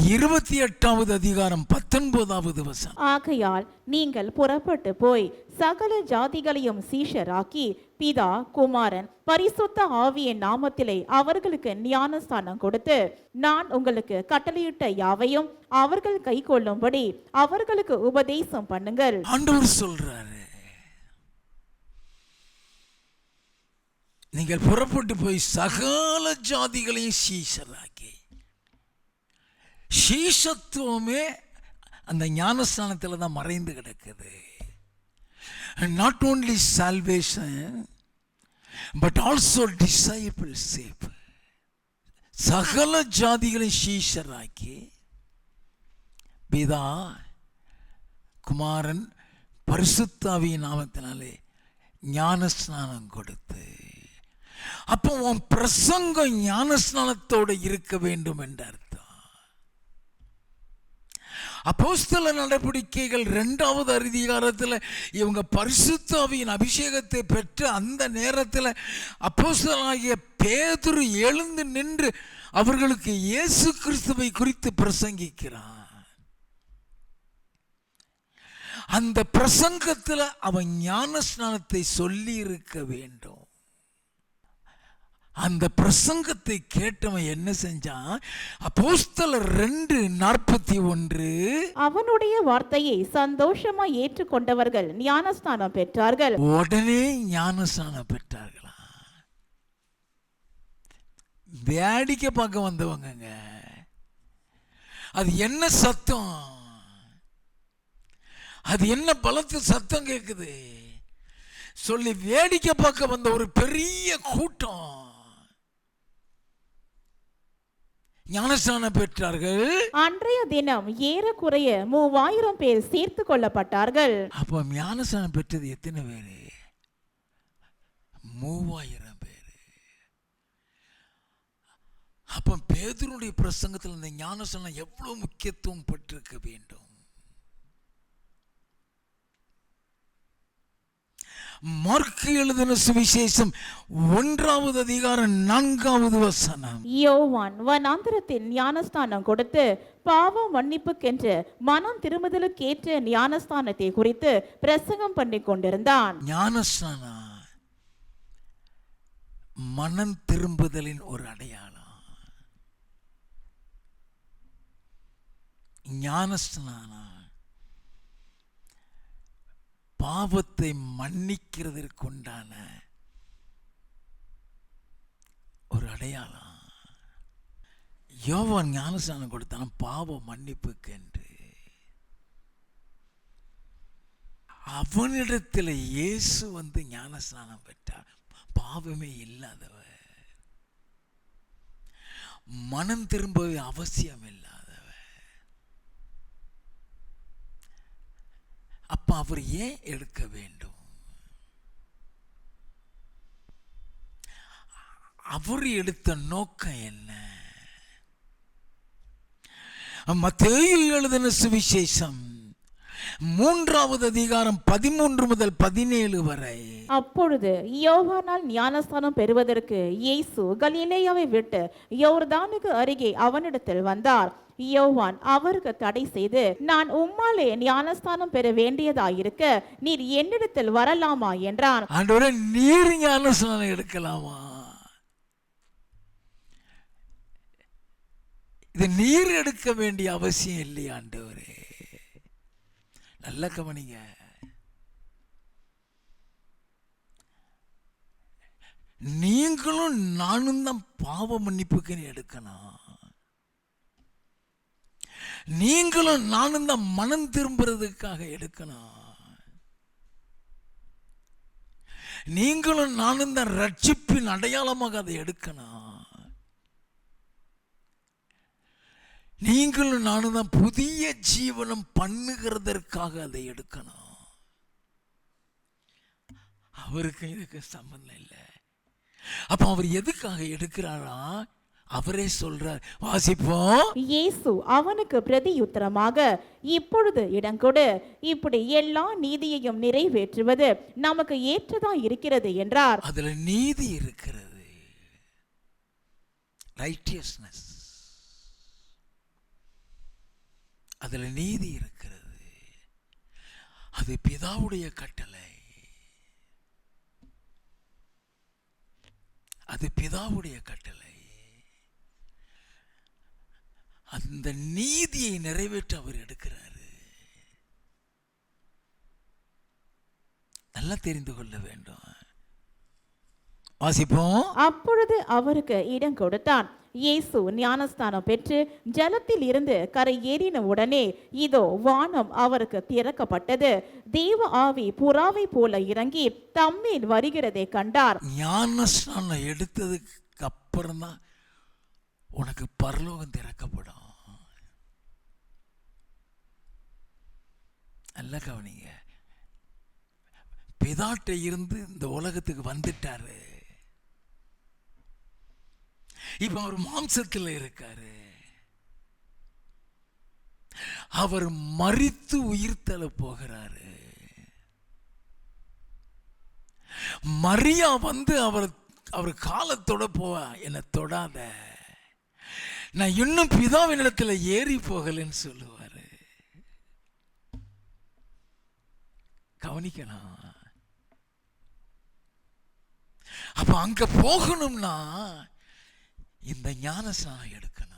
28வது அதிகாரம் 19வது வசனம். ஆகையால் நீங்கள் புறப்பட்டு போய் சகல ஜாதிகளையும் சீஷராக்கி பிதா குமாரன் பரிசுத்த ஆவியின் நாமத்திலே அவர்களுக்கு ஞானஸ்தானம் கொடுத்து, நான் உங்களுக்கு கட்டளையிட்ட யாவையும் அவர்கள் கைக்கொள்ளும்படி அவர்களுக்கு உபதேசம் பண்ணுங்கள். ஆண்டவர் சொல்றாரு, நீங்கள் புறப்பட்டு போய் சகல ஜாதிகளையும் சீஷராக்கி. சீஷத்துவமே அந்த ஞானஸ்தானத்தில் தான் மறைந்து கிடக்குது. Not only salvation but also discipleship. சகல ஜாதிகளை சீஷராக்கி பிதா குமாரன் பரிசுத்த ஆவியின் நாமத்தினாலே ஞானஸ்நானம் கொடுத்து. அப்போ உன் பிரசங்கம் ஞானஸ்நானத்தோடு இருக்க வேண்டும் என்ற அர்த்தம். அப்போஸ்தல நடவடிக்கைகள் 2வது அதிகாரத்தில் இவங்க பரிசுத்த ஆவியின் அபிஷேகத்தை பெற்று அந்த நேரத்தில் அப்போஸ்தலனாகிய பேதுரு எழுந்து நின்று அவர்களுக்கு இயேசு கிறிஸ்துவை குறித்து பிரசங்கிக்கிறான். அந்த பிரசங்கத்தில் அவன் ஞானஸ்நானத்தை சொல்லி இருக்க வேண்டும். அந்த பிரசங்கத்தை கேட்டவன் என்ன செஞ்சான்? அப்போஸ்தலர் 2:41 அவனுடைய வார்த்தையை சந்தோஷமா ஏற்றுக்கொண்டவர்கள் ஞானஸ்நானம் பெற்றார்கள். உடனே ஞானஸ்நானம் பெற்றார்களா? வேடிக்கை பார்க்க வந்தவங்க. அது என்ன சத்தம்? அது என்ன பலத்து சத்தம் கேட்குது சொல்லி வேடிக்கை பார்க்க வந்த ஒரு பெரிய கூட்டம் ஞானஸ்நானம் பெற்றார்கள். அன்றைய தினம் ஏறக்குறைய 3000 பேர் சேர்த்து கொள்ளப்பட்டார்கள். அப்போ ஞானஸ்நானம் பெற்றது எத்தனை பேர்? 3000 பேர். அப்போ பேதுருடைய பிரசங்கத்தில் இந்த ஞானஸ்நானம் எவ்வளவு முக்கியத்துவம் பெற்றிருக்க வேண்டும். மார்க்கு எழுதின சுவிசேஷம் 1:4 யோவான் வனாந்திரத்தில் ஞானஸ்தானம் கொடுத்து பாவ மன்னிப்புக்கென்று மனம் திரும்புதலுக்கேற்ற ஞானஸ்தானத்தை குறித்து பிரசங்கம் பண்ணி கொண்டிருந்தான். ஞானஸ்தானம் மனம் திரும்புதலின் ஒரு அடையாளம். ஞானஸ்நானம் பாவத்தை மன்னிக்கிறதற்குண்டான ஒரு அடையாளம். யோவான் ஞானஸ்நானம் கொடுத்தான் பாவ மன்னிப்புக்கு என்று. அவனிடத்தில் இயேசு வந்து ஞானஸ்நானம் பெற்றார். பாவமே இல்லாதவர், மனம் திரும்பவே அவசியம் இல்லாதவர். அப்ப அவர் ஏன் எடுக்க வேண்டும்? அவர் எடுத்த நோக்கம் என்ன? மத்தேயு எழுதின சுவிசேஷம் 3:13-17 வரை. அப்பொழுது யோவானால் ஞானஸ்தானம் பெறுவதற்கு இயேசு கலிலேயாவை விட்டு யோர்தானுக்கு அருகே அவனிடத்தில் வந்தார். யோவான் அவருக்கு தடை செய்து, நான் உம்மாலே ஞானஸ்தானம் பெற வேண்டியதாயிருக்க நீர் என்னிடத்தில் வரலாமா என்றான். ஆண்டவரே, நீர் ஞானஸ்நானம் எடுக்கலாமா? இது நீர் எடுக்க வேண்டிய அவசியம் இல்லையா ஆண்டவரே? நல்ல கவனிங்க. நீங்களும் நானும் தான் பாவ மன்னிப்புக்கு எடுக்கணும். நீங்களும் நானும் தான் மனம் திரும்புறதுக்காக எடுக்கணும். நீங்களும் நானும் தான் ரட்சிப்பின் அடையாளமாக அதை எடுக்கணும். நீங்களும் நானும் தான் புதிய ஜீவனம் பண்ணுகிறதற்காக அதை எடுக்கணும். அவருக்கு இதுக்கு சம்பந்தம் இல்லை. அப்ப அவர் எதுக்காக எடுக்கிறாரா? அவரே சொல்றார், வாசிப்போம். இயேசு அவனுக்கு பிரதியுத்தரமாக, இப்பொழுது இடங்கொடு, இப்படி எல்லா நீதியையும் நிறைவேற்றுவது நமக்கு ஏற்றதா இருக்கிறது என்றார். அதுல நீதி இருக்கிறது, ரைட்டியஸ்னஸ். அதுல நீதி இருக்கிறது. அது பிதாவுடைய கட்டளை. அது பிதாவுடைய கட்டளை. அந்த நீதியை நிறைவேற்ற அவர் எடுக்கிறாரு. நல்லா தெரிந்து கொள்ள வேண்டும். வாசிப்போம். அப்பொழுது அவருக்கு இடம் கொடுத்தான். இயேசு ஞானஸ்தானம் பெற்று ஜலத்தில் இருந்து கரை ஏறின உடனே இதோ வானம் அவருக்கு திறக்கப்பட்டது. தேவ ஆவி புறாவை போல இறங்கி தம்மேல் வருகிறதை கண்டார். ஞானஸ்தானம் எடுத்ததுக்கு அப்புறம் தான் உனக்கு பரலோகம் திறக்கப்படும். நல்ல கவனிங்க. பிதாட்ட இருந்து இந்த உலகத்துக்கு வந்துட்டாரு. இப்ப அவர் மாம்சத்தில் இருக்காரு. அவர் மரித்து உயிர்த்தெழ போகிறாரு. மரியா வந்து அவர் காலத்தோட போவா, என்னை தொடாத, நான் இன்னும் பிதாவினிடத்தில் ஏறி போகலன்னு சொல்லுவாரு. கவனிக்கணும். அப்ப அங்க போகணும்னா இந்த ஞானஸ்நானம் எடுக்கணும்.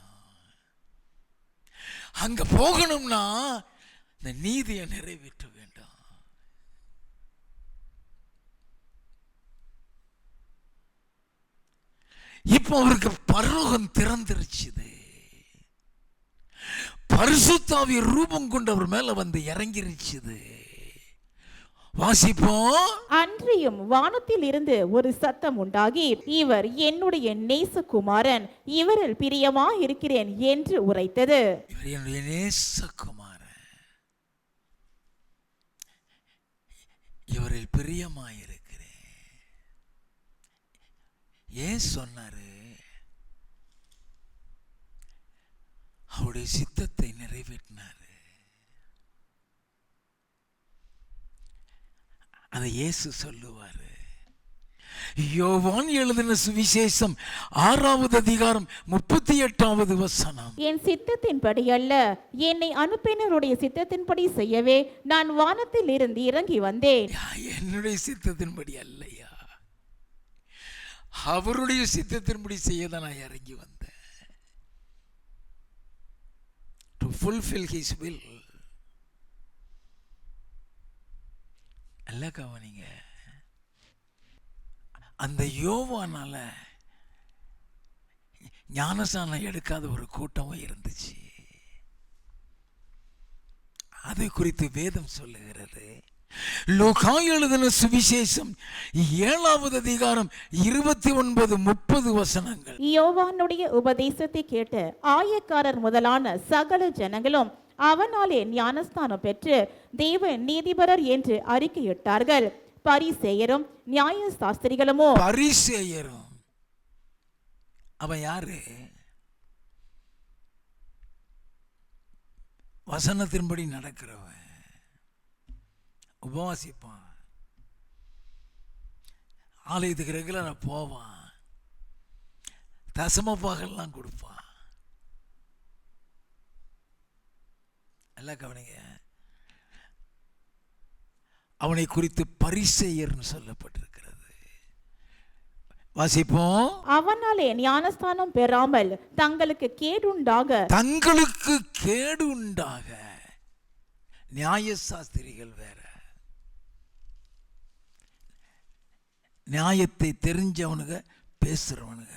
அங்க போகணும்னா இந்த நீதியை நிறைவேற்ற வேண்டும். இப்போ அவருக்கு பரலோகம் திறந்துருச்சுது. பரிசுத்த ஆவி ரூபம் கொண்டு அவர் மேல வந்து இறங்கிருச்சுது. வாசிப்போம். அன்றியும் வானத்தில் இருந்து ஒரு சத்தம் உண்டாகி, இவர் என்னுடைய நேசகுமாரன், இவரில் பிரியமா இருக்கிறேன் என்று உரைத்தது. இவர் என்னுடைய நேசகுமாரன், இவரில் பிரியமா இருக்கிறேன். ஏன் சொன்னாரு? அவருடைய சித்தத்தை நிறைவேற்றினாரு. அதை இயேசு சொல்லுவாரு. யோவான் எழுதின சுவிசேஷம் 6வது அதிகாரம் 38வது வசனம். என் சித்தத்தின்படி அல்ல, என்னை அனுப்பினருடைய சித்தத்தின்படி செய்யவே நான் வானத்தில் இருந்து இறங்கி வந்தேன். என்னுடைய சித்தத்தின்படி அல்லையா, அவருடைய சித்தத்தின்படி செய்யதான் நான் இறங்கி வந்தேன். To fulfill his will. எல்லாம் கவனிங்க. அந்த யோவானால ஞானஸ்நானம் எடுக்காத ஒரு கூட்டமும் இருந்துச்சு. அதை குறித்து வேதம் சொல்லுகிறது. லூக்கா எழுதின சுவிசேஷம் 7வது அதிகாரம் 29-30 வசனங்கள். யோவானுடைய உபதேசத்தை கேட்டு ஆயக்காரர் முதலான சகல ஜனங்களும் அவனாலே ஞானஸ்தானம் பெற்று தேவன் நீதிபரர் என்று அறிக்கையிட்டார்கள். பரிசேயரும் நியாய சாஸ்திரிகளுமோ. பரிசேயரும் அவன் யாரு? வசனத்தின்படி நடக்கிறவன், உபவாசிப்பான், ஆலயத்துக்கு ரெகுலரா போவான், தசமபாகெல்லாம் கொடுப்பான். எல்லாம் கவனிங்க. அவனை குறித்து பரிசேயர்னு சொல்லப்பட்டிருக்கிறது. வாசிப்போம். அவனாலே ஞானஸ்தானம் பெறாமல் தங்களுக்கு கேடுண்டாக நியாய சாஸ்திரிகள் வேற, நியாயத்தை தெரிஞ்சவனுங்க பேசுறவனுங்க.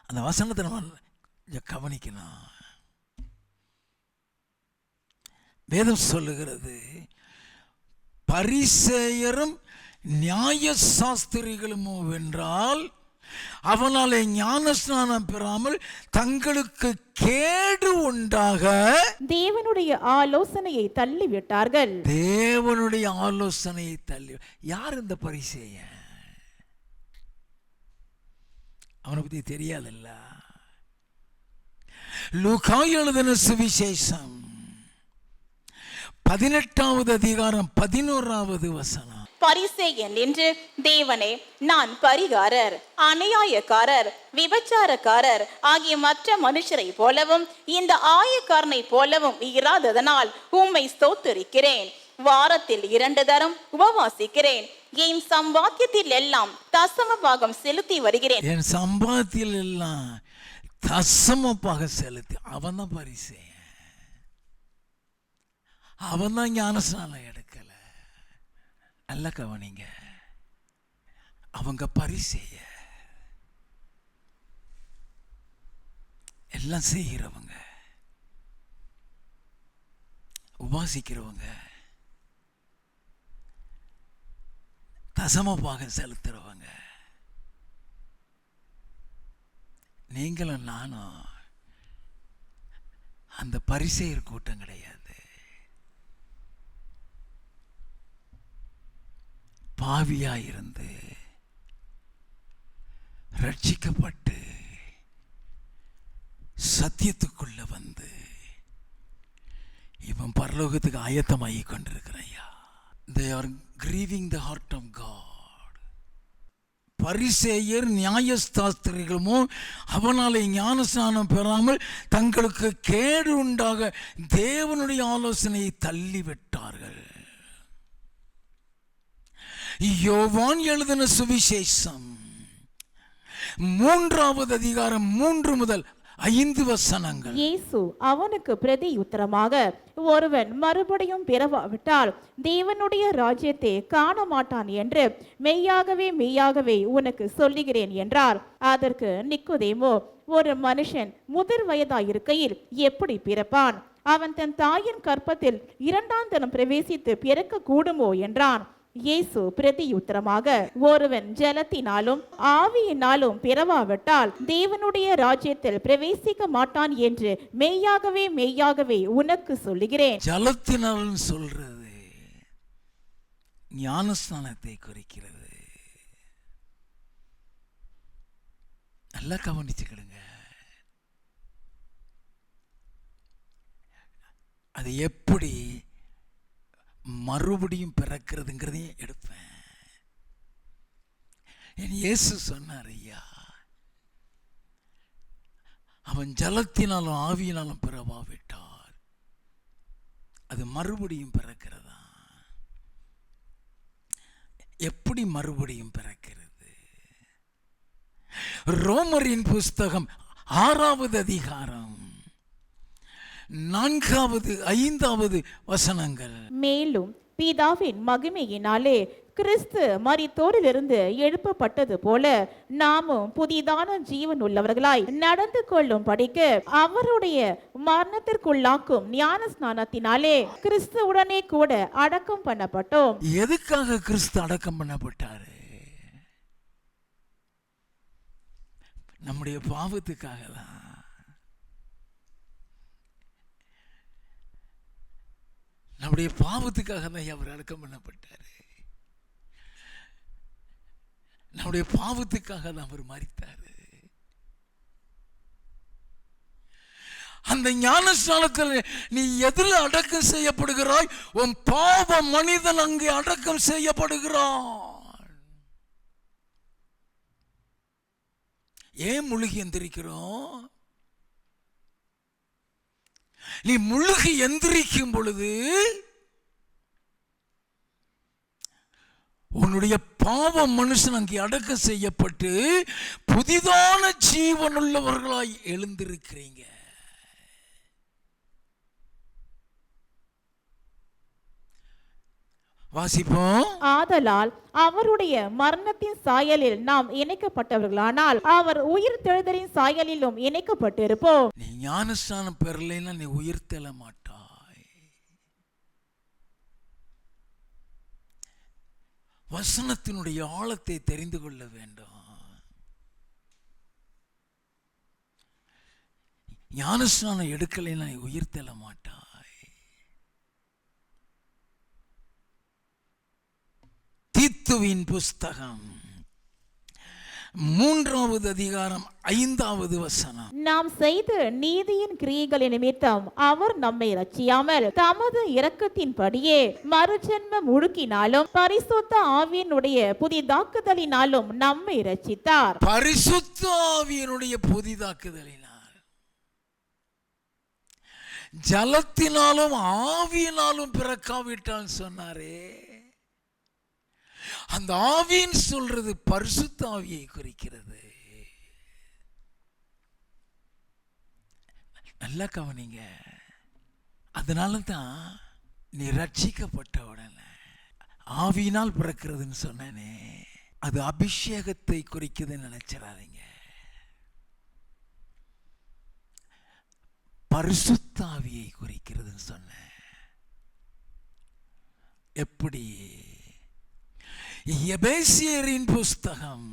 அந்த வசனத்தை நம்ம கவனிக்கணும். வேதம் சொல்லுகிறது, பரிசேயரும் நியாய சாஸ்திரிகளுமோ வென்றால் அவனாலே ஞானஸ்நானம் பெறாமல் தங்களுக்கு கேடு உண்டாக தேவனுடைய ஆலோசனையை தள்ளிவிட்டார்கள். தேவனுடைய ஆலோசனையை தள்ளி. யார் இந்த பரிசேயன்? அவனை பத்தி தெரியாதுல்ல. லூக்கா எழுதின சுவிசேஷம் 18வது அதிகாரம் 11வது வசனம். பரிசேயன் என்று தேவனே, நான் பரிகாரர், அநியாயக்காரர், விபச்சாரக்காரர் ஆகிய மற்ற மனுஷரை போலவும் இந்த ஆயக்காரனை போலவும் இராததனால் உம்மை ஸ்தோத்திரிக்கிறேன். வாரத்தில் 2 தரம் உபவாசிக்கிறேன். என் சம்பாத்தியத்தில் எல்லாம் தசம பாகம் செலுத்தி வருகிறேன். என் சம்பாத்தியில் எல்லாம் தசமப்பாக செலுத்தி. அவன் தான் பரிசேயன். அவன் தான் ஞானஸ்நானம் எடுக்கல. நல்ல கவனிங்க. அவங்க பரிசேய எல்லாம் செய்கிறவங்க, உபாசிக்கிறவங்க, தசமபாக செலுத்துறவங்க. நீங்களும் நானும் அந்த பரிசேயர் கூட்டம் கிடையாது. பாவியாயிருந்து ரட்சிக்கப்பட்டு சத்தியத்துக்குள்ள வந்து இவன் பரலோகத்துக்கு ஆயத்தமாகி கொண்டிருக்கிறாயா. They are grieving the heart of God. பரிசேயர் நியாயஸ்தாஸ்திரிகளுமோ அவனாலே ஞானஸ்நானம் பெறாமல் தங்களுக்கு கேடு உண்டாக தேவனுடைய ஆலோசனையை தள்ளிவிட்டார்கள். யோவான் எழுதின சுவிசேஷம் 3வது அதிகாரம் 3 முதல் 5 வசனங்கள். இயேசு அவனுக்கு பிரதியுத்தரமாக, ஒருவன் மறுபடியும் பிறவாவிட்டால் தேவனுடைய ராஜ்யத்தை காண மாட்டான் என்று மெய்யாகவே மெய்யாகவே உனக்கு சொல்லுகிறேன் என்றார். அதற்கு நிக்கோதேமு, ஒரு மனுஷன் முதிர் வயதாயிருக்கையில் எப்படி பிறப்பான்? அவன் தன் தாயின் கற்பத்தில் 2ஆம் தரம் பிரவேசித்து பிறக்க கூடுமோ என்றான். இயேசு பிரதியுத்தரமாக, ஒருவன் ஜலத்தினாலும் ஆவியினாலும் பிறவாவிட்டால் தேவனுடைய ராஜ்யத்தில் பிரவேசிக்க மாட்டான் என்று மெய்யாகவே மெய்யாகவே உனக்கு சொல்லுகிறேன். ஜலத்தினாலும் சொல்றது ஞானஸ்நானத்தை குறிக்கிறது. நல்லா கவனிச்சுக்கிடுங்க. அது எப்படி மறுபடியும் பிறக்கிறதுங்கிறதையும் எடுப்பேன். என் இயேசு சொன்னார், ஐயா, அவன் ஜலத்தினாலும் ஆவியினாலும் பிறவாவிட்டார் அது மறுபடியும் பிறக்கிறதா? எப்படி மறுபடியும் பிறக்கிறது? ரோமரின் புஸ்தகம் 6வது அதிகாரம் 4வது 5வது வசனங்கள். மேலும் பிதாவின் மகிமையினாலே கிறிஸ்து மரித்தோரிலிருந்து எழுப்பப்பட்டது போல நாமும் புதிதான ஜீவன் உள்ளவர்களாய் நடந்து கொள்ளும் படிக்கு அவருடைய மரணத்திற்குள்ளாக்கும் ஞான ஸ்நானத்தினாலே கிறிஸ்துவுடனே கூட அடக்கம் பண்ணப்பட்டோம். எதுக்காக கிறிஸ்து அடக்கம் பண்ணப்பட்டாரு? நம்முடைய பாவத்துக்காக தான். நம்முடைய பாவத்துக்காக தான் அவர் அடக்கம் பண்ணப்பட்டாரு. நம்முடைய பாவத்துக்காக தான் அவர் மரித்தாரு. அந்த ஞானஸ்நானத்தில் நீ எதில் அடக்கம் செய்யப்படுகிறாய்? உன் பாவ மனிதன் அங்கே அடக்கம் செய்யப்படுகிறான். ஏன் முழுகி எந்திரிக்கிறோம்? நீ முழுகி எந்திரிக்கும் பொழுது உன்னுடைய பாவ மனுஷன் அங்கே அடக்கம் செய்யப்பட்டு புதிதான ஜீவன் உள்ளவர்களாய் எழுந்திருக்கிறீங்க. வாசிப்போம். ஆதலால் அவருடைய மரணத்தின் சாயலில் நாம் இணைக்கப்பட்டவர்களானால் அவர் உயிர் தெழுதலின் சாயலிலும் இணைக்கப்பட்டிருப்போம். நீ ஞானஸ்நானம் பெறலைன்னா நீ உயிர் தெழ மாட்டாய். வசனத்தினுடைய ஆழத்தை தெரிந்து கொள்ள வேண்டும். ஞானஸ்நானம் எடுக்கலைன்னா நீ உயிர் தெழ மாட்டாய். தீத்துவின் புஸ்தகம் 3வது அதிகாரம் 5வது வசனம். நாம் செய்த நீதியின் கிரியைகளின் நிமித்தம் அவர் நம்மை ரட்சியாமல் தமது இரக்கத்தின்படியே மறுஜென்ம முழுக்கினாலும் பரிசுத்த ஆவியினுடைய புதிதாக்குதலினாலும் நம்மை ரட்சித்தார். பரிசுத்த ஆவியினுடைய புதிதாக்குதலினால், ஜலத்தினாலும் ஆவியினாலும் பிறக்காவிட்டால் சொன்னாரே, அந்த ஆவின்னு சொல்றது பரிசுத்த ஆவியை குறிக்கிறது. நல்லா கவனிங்க. அதனால தான் நீ ரட்சிக்கப்பட்ட உடனே ஆவியினால் பிறக்கிறதுன்னு சொன்னேனே, அது அபிஷேகத்தை குறிக்குதுன்னு நினைச்சிடாதீங்க. பரிசுத்த ஆவியை குறிக்கிறதுன்னு சொன்னேன். எப்படி? எபேசியரின் புஸ்தகம்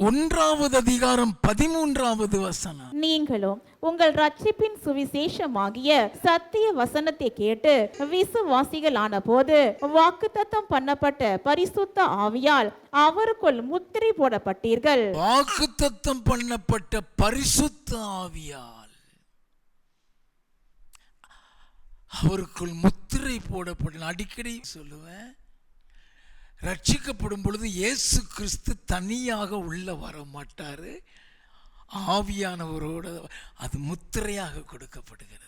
1வது அதிகாரம் 13வது வசனம். நீங்களும் உங்கள் ரட்சிப்பின் சுவிசேஷமாகிய சத்திய வசனத்தை கேட்டு விசுவாசிகளான போது வாக்குத்தத்தம் பண்ணப்பட்ட பரிசுத்த ஆவியால் அவருக்குள் முத்திரை போடப்பட்டீர்கள். வாக்குத்தத்தம் பண்ணப்பட்ட பரிசுத்த ஆவியால் அவருக்குள் முத்திரை போடப்பட்ட. அடிக்கடி சொல்லுவேன், ரட்சிக்கப்படும் பொழுது இயேசு கிறிஸ்து தனியாக உள்ள வர மாட்டாரு, ஆவியானவரோட அது முத்திரையாக கொடுக்கப்படுகிறது.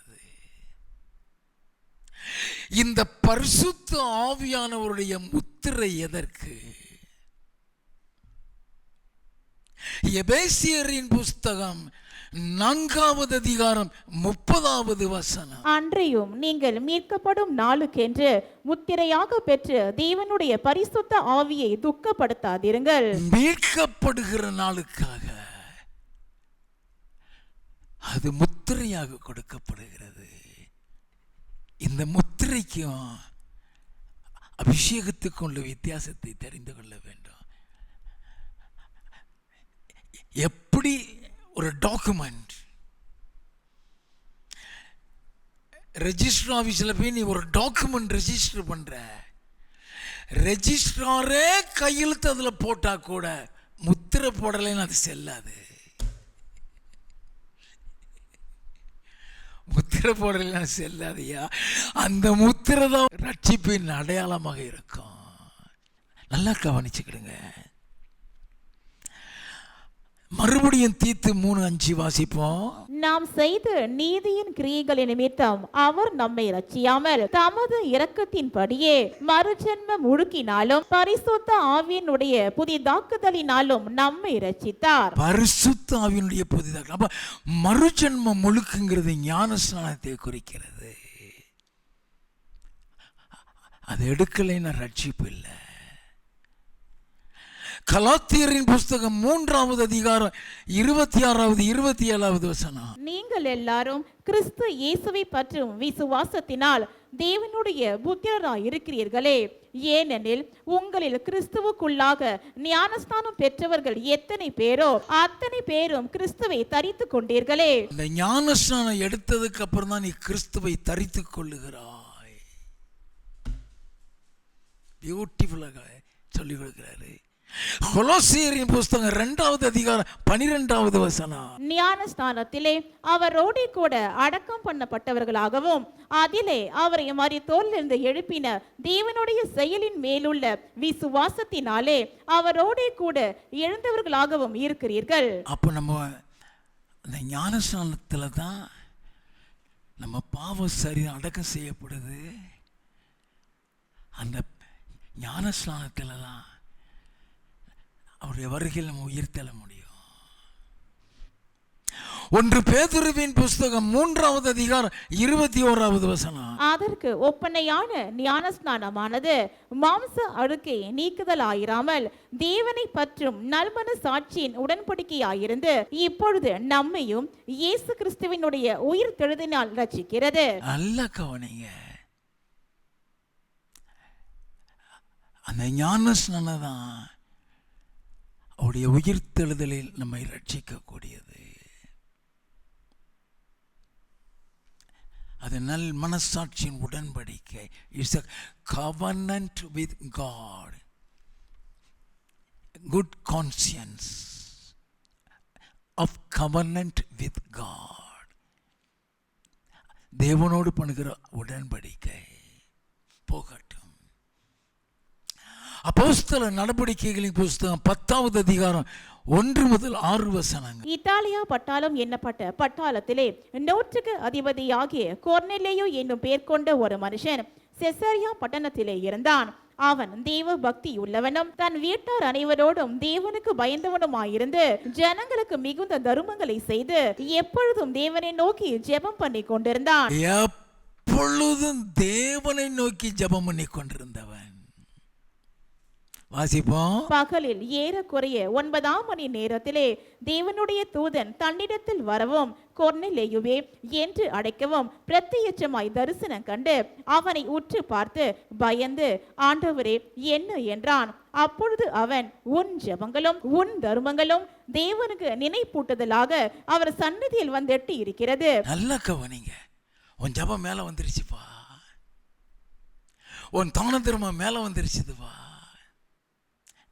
இந்த பரிசுத்த ஆவியானவருடைய முத்திரை எதற்கு? எபேசியரின் புஸ்தகம் 4வது அதிகாரம் 30வது வசனம். அன்றையும் நீங்கள் மீட்கப்படும் நாளுக்கென்று முத்திரையாக பெற்று தேவனுடைய பரிசுத்த ஆவியை துக்கப்படுத்தாதிருங்கள். மீட்கப்படுகிற நாளுக்காக அது முத்திரையாக கொடுக்கப்படுகிறது. இந்த முத்திரைக்கும் அபிஷேகத்துக்கும் உள்ள வித்தியாசத்தை தெரிந்து கொள்ள வேண்டும். எப்படி ஒரு டாக்குமெண்ட் ரெஜிஸ்டர் ஆஃபீஸில் போய் நீ ஒரு டாக்குமெண்ட் ரெஜிஸ்டர் பண்ற, ரெஜிஸ்ட்ராரே கையெழுத்து அதில் போட்டா கூட முத்திரை போடலைன்னு அது செல்லாது. முத்திரை போடலைன்னு செல்லாதையா. அந்த முத்திரை தான் ரட்சிப்பின் அடையாளமாக இருக்கும். நல்லா கவனிச்சுக்கிடுங்க. மறுபடியும் தீத்து 3:5 வாசிப்போம். நாம் செய்த நீதியின் கிரியைகளின் நிமித்தம் அவர் நம்மை ரட்சியாமல் தமது இரக்கத்தின்படியே மறுஜென்ம முழுக்கினாலும் பரிசுத்த ஆவியினுடைய புதிதாக்குதலினாலும் நம்மை ரட்சித்தார். பரிசுத்த ஆவியினுடைய புதிதாக்குதல். அப்ப மறுஜென்ம முழுக்குங்கிறது ஞானஸ்நானத்தை குறிக்கிறது. அது எடுக்கலைன்னா ரட்சிப்பு இல்லை. கலாத்தியரின் புஸ்தகம் 3வது அதிகாரம் 26வது 27வது வசனம். நீங்கள் எல்லாரும் கிறிஸ்து இயேசுவை பற்றும் விசுவாசத்தினால் தேவனுடைய புத்திரராய் இருக்கிறீர்களே. ஏனெனில் உங்களில் கிறிஸ்துவுக்குள்ளாக ஞானஸ்தானம் பெற்றவர்கள் எத்தனை பேரோ அத்தனை பேரும் கிறிஸ்துவை தரித்து கொண்டீர்களே. இந்த ஞானஸ்நானம் எடுத்ததுக்கு அப்புறம் தான் நீ கிறிஸ்துவை தரித்து கொள்ளுகிறாய். பியூட்டிஃபுல்லாக சொல்லிக் கொடுக்கிறாரு. கொலோசியரின் புஸ்தகம் 2வது அதிகாரம் 12வது வசனம். ஞானஸ்தானத்திலே அவரோடு கூட அடக்கம் பண்ணப்பட்டவர்களாகவும் அதிலே அவரை மரித்தோரிலிருந்து எழுப்பின தேவனுடைய செயலின் மேலுள்ள விசுவாசத்தினாலே அவரோடு கூட எழுந்தவர்களாகவும் இருக்கிறீர்கள். அப்போ நம்ம அந்த ஞானஸ்நானத்தில் தான் நம்ம பாவ சரீரம் அடக்கம் செய்யப்படுது. அந்த ஞானஸ்நானத்தில் தான் அவருடைய வருகையில் நம்ம உயிர் தெள்ள முடியும். 1 பேதுருவின் புஸ்தகம் 3வது அதிகாரம் 21வது வசனம். அதற்கு ஒப்பனையான ஞானஸ்நானமானது மாம்ச அழுக்கை நீக்குதலாயிராமல் தேவனை பற்றும் நல்மன சாட்சியின் உடன்படிக்கையாயிருந்து இப்பொழுது நம்மையும் இயேசு கிறிஸ்துவினுடைய உயிர் தெழுதினால் ரட்சிக்கிறது. நல்ல கவனிங்க. அந்த ஞானஸ்நானம் தான் அவருடைய உயிர்த்தெழுதலில் நம்மை ரட்சிக்கக்கூடியது. அது நல் மனசாட்சியின் உடன்படிக்கை. It's a covenant with God. Good conscience of covenant with God. தேவனோடு பண்ணுகிற உடன்படிக்கை போகட்டும். அப்போஸ்தலர் நடவடிக்கைகளின் புஸ்தகம் 10வது அதிகாரம் 1 முதல் 6 வசனங்கள். இத்தாலியா பட்டாளம் எண்ணப்பட்ட பட்டாளத்திலே 100க்கு அதிபதியாகிய கொர்நேலியு என்னும் பேர் கொண்ட ஒரு மனுஷன் செசரியா பட்டணத்திலே இருந்தான். அவன் தேவ பக்தி உள்ளவனும் தன் வீட்டார் அனைவரோடும் தேவனுக்கு பயந்தவனுமாயிருந்து ஜனங்களுக்கு மிகுந்த தருமங்களை செய்து எப்பொழுதும் தேவனை நோக்கி ஜெபம் பண்ணி கொண்டிருந்தான். எப்பொழுதும் தேவனை நோக்கி ஜெபம் பண்ணி கொண்டிருந்தவன். வாசிப்போம். பகலில் ஏறக்குறைய 9ஆம் மணி நேரத்திலே தேவனுடைய தூதன் தன்னிடத்தில் வரவும் கொர்நேலியுவே என்று அழைக்கவும் பிரத்யட்சமாய் தரிசனம் கண்டு அவனை உற்று பார்த்து பயந்து ஆண்டவரே என்ன என்றான். அப்பொழுது அவன் உன் ஜெபங்களும் உன் தர்மங்களும் தேவனுக்கு நினைப்பூட்டுதலாக அவர் சந்நிதியில் வந்தெட்டி இருக்கிறது. நல்ல கவனிங்க. உன் ஜெபம் மேல வந்துருச்சுப்பா. உன் தான தர்மம் மேல வந்துருச்சுதுப்பா.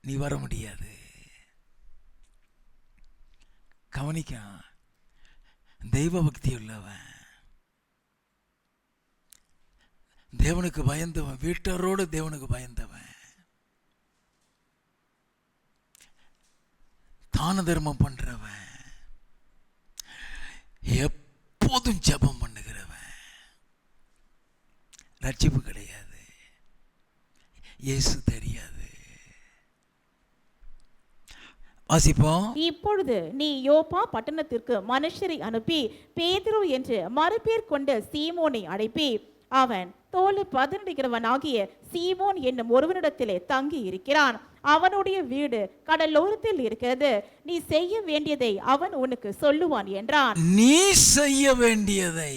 நீ வர முடியாது. கவனிக்க. தெய்வ பக்தி உள்ளவன், தேவனுக்கு பயந்தவன், வீட்டாரோடு தேவனுக்கு பயந்தவன் தான தர்மம் பண்றவன், எப்போதும் ஜெபம் பண்ணுகிறவன் ரட்சிப்பு கிடையாது. இயேசு தெரியாது. வாசிப்போம். இப்பொழுது நீ யோப்பா பட்டணத்திற்கு மனுஷரை அனுப்பி பேதுரு என்று மறுபேர் கொண்ட சீமோனை அழைப்பி, அவன் தோல் பதனிடுகிறவனாகிய சீமோன் என்னும் ஒருவனிடத்திலே தங்கி இருக்கிறான். அவனுடைய வீடு கடலோரத்தில் இருக்கிறது. நீ செய்ய வேண்டியதை அவன் உனக்கு சொல்லுவான் என்றான். நீ செய்ய வேண்டியதை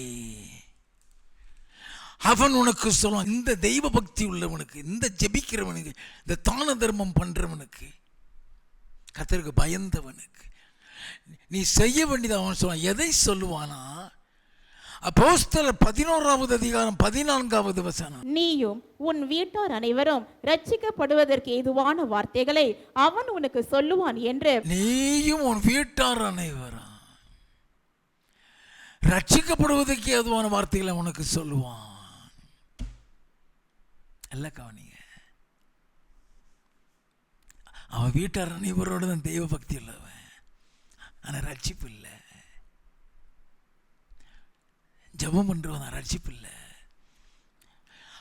அவன் உனக்கு சொல்லுவான். இந்த தெய்வ பக்தி உள்ளவனுக்கு, இந்த ஜெபிக்கிறவனுக்கு, இந்த தான தர்மம் பண்றவனுக்கு, கர்த்தருக்கு பயந்தவனுக்கு நீ செய்ய வேண்டியதை அவன் சொல்லுவான். எதை சொல்லுவானா? அப்போஸ்தலர் 11வது அதிகாரம் 14வது வசனம். நீயும் உன் வீட்டார் அனைவரும் ரட்சிக்கப்படுவதற்கு ஏதுவான வார்த்தைகளை அவன் உனக்கு சொல்லுவான் என்று. நீயும் உன் வீட்டார் அனைவரும் ரட்சிக்கப்படுவதற்கு ஏதுவான வார்த்தைகளை உனக்கு சொல்லுவான். அல்ல கவனிங்க, அவன் வீட்டார் அனைவரோட தான் தெய்வ பக்தி உள்ளவன், ஆனால் ரட்சிப்பு இல்லை. ஜெபம் பண்றவன் ரட்சிப்பு இல்லை.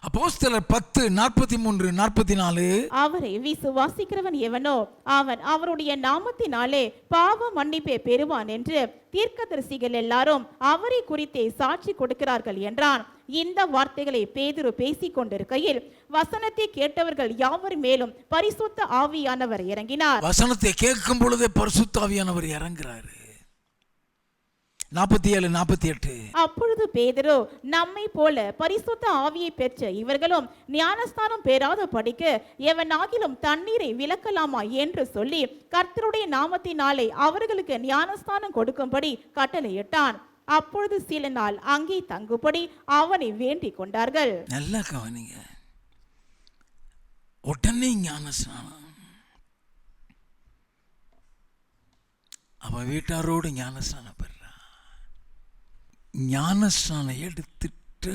அப்போஸ்தலர் 10:43-44. அவரை விசுவாசிக்கிறவன் எவனோ அவன் அவருடைய நாமத்தினாலே பாவ மன்னிப்பை பெறுவான் என்று தீர்க்கதரிசிகள் எல்லாரும் அவரை குறித்தே சாட்சி கொடுக்கிறார்கள் என்றான். இந்த வார்த்தைகளை பேதுரு பேசிக் கொண்டிருக்கையில் வசனத்தை கேட்டவர்கள் யாவர் மேலும் பரிசுத்த ஆவியானவர் இறங்கினார். வசனத்தை கேட்கும் பொழுதே பரிசுத்த ஆவியானவர் இறங்குறாரு. 47-48. அப்பொழுது பேதுரு, நம்மை போல பரிசுத்த ஆவியை பெற்ற இவர்களும் ஞானஸ்தானம் பெறாத படிக்க எவனாகிலும் தண்ணீரை விலக்கலாமா என்று சொல்லி கர்த்தருடைய நாமத்தினாலே அவர்களுக்கு ஞானஸ்தானம் கொடுக்கும்படி கட்டளையிட்டான். அப்பொழுது சில நாள் அங்கே தங்கும்படி அவனை வேண்டிக் கொண்டார்கள். நல்லா கவனிங்க, உடனே ஞானஸ்நானம். அவன் வீட்டாரோடு ஞானஸ்நானம் பெற ஞானஸ்நானம் எடுத்துட்டு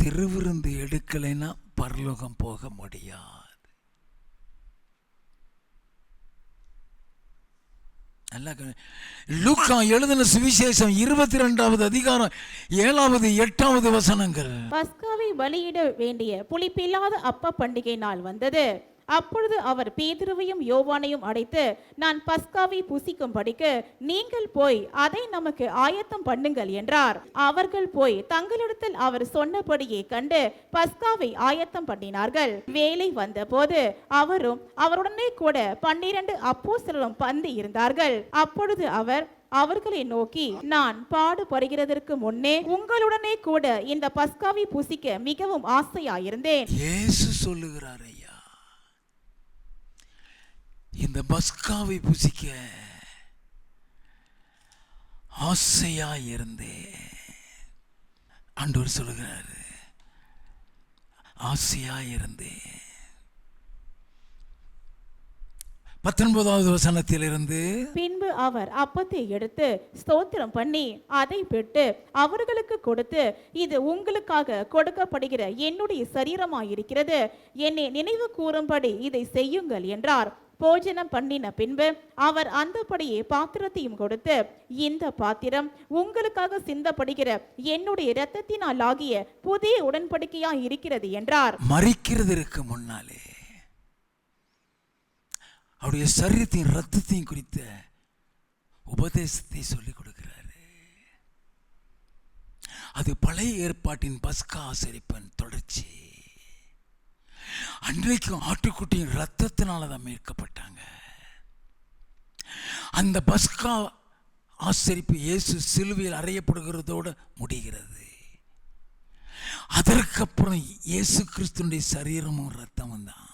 திருவிருந்து எடுக்கலைன்னா பரலோகம் போக முடியாது. நல்லா லூக்கா எழுதின சுவிசேஷம் 22வது அதிகாரம் 7வது 8வது வசனங்கள். பஸ்காவை பலியிட வேண்டிய புளிப்பில்லாத அப்ப பண்டிகை நாள் வந்தது. அப்பொழுது அவர் பேதுருவையும் யோவானையும் அழைத்து, நான் பஸ்காவை புசிக்கும்படிக்கு நீங்கள் போய் அதை நமக்கு ஆயத்தம் பண்ணுங்கள் என்றார். அவர்கள் போய் தங்களிடத்தில் அவர் சொன்னபடியே கண்டு பஸ்காவை ஆயத்தம் பண்ணினார்கள். வேலை வந்த போது அவரும் அவருடனே கூட 12 அப்போஸ்தலரும் பந்தி இருந்தார்கள். அப்பொழுது அவர் அவர்களை நோக்கி, நான் பாடுபடுகிறதற்கு முன்னே உங்களுடனே கூட இந்த பஸ்காவை புசிக்க மிகவும் ஆசையாயிருந்தேன். இயேசு சொல்லுகிறார், ஐயா, இந்த பஸ்காவை புசிக்க ஆசையாயிருந்தேன். ஆண்டவர் சொல்லுகிறார், ஆசையாயிருந்தேன். 19வது வசனத்திலிருந்து, பின்பு அவர் அப்பத்தை எடுத்து ஸ்தோத்திரம் பண்ணி அதை பிட்டு அவர்களுக்கு கொடுத்து, இது உங்களுக்காக கொடுக்கப்படுகிற என்னுடைய சரீரமாயிருக்கிறது, என்னை நினைவு கூறும்படி இதை செய்யுங்கள் என்றார். போஜனம் பண்ணின பின்பு அவர் அந்தபடியே பாத்திரத்தையும் கொடுத்து, இந்த பாத்திரம் உங்களுக்காக சிந்தப்படுகிற என்னுடைய இரத்தத்தினால் ஆகிய புதிய உடன்படிக்கையா இருக்கிறது என்றார். மரிக்கிறதற்கு முன்னாலே அவருடைய சரீரத்தையும் ரத்தத்தையும் குறித்த உபதேசத்தை சொல்லிக் கொடுக்கிறாரு. அது பழைய ஏற்பாட்டின் பஸ்கா ஆசரிப்பின் தொடர்ச்சி. அன்றைக்கும் ஆட்டுக்குட்டியின் ரத்தத்தினால தான் மீட்கப்பட்டாங்க. அந்த பஸ்கா ஆசரிப்பு இயேசு சிலுவையில் அறையப்படுகிறதோடு முடிகிறது. அதற்கப்புறம் இயேசு கிறிஸ்துனுடைய சரீரமும் ரத்தமும் தான்.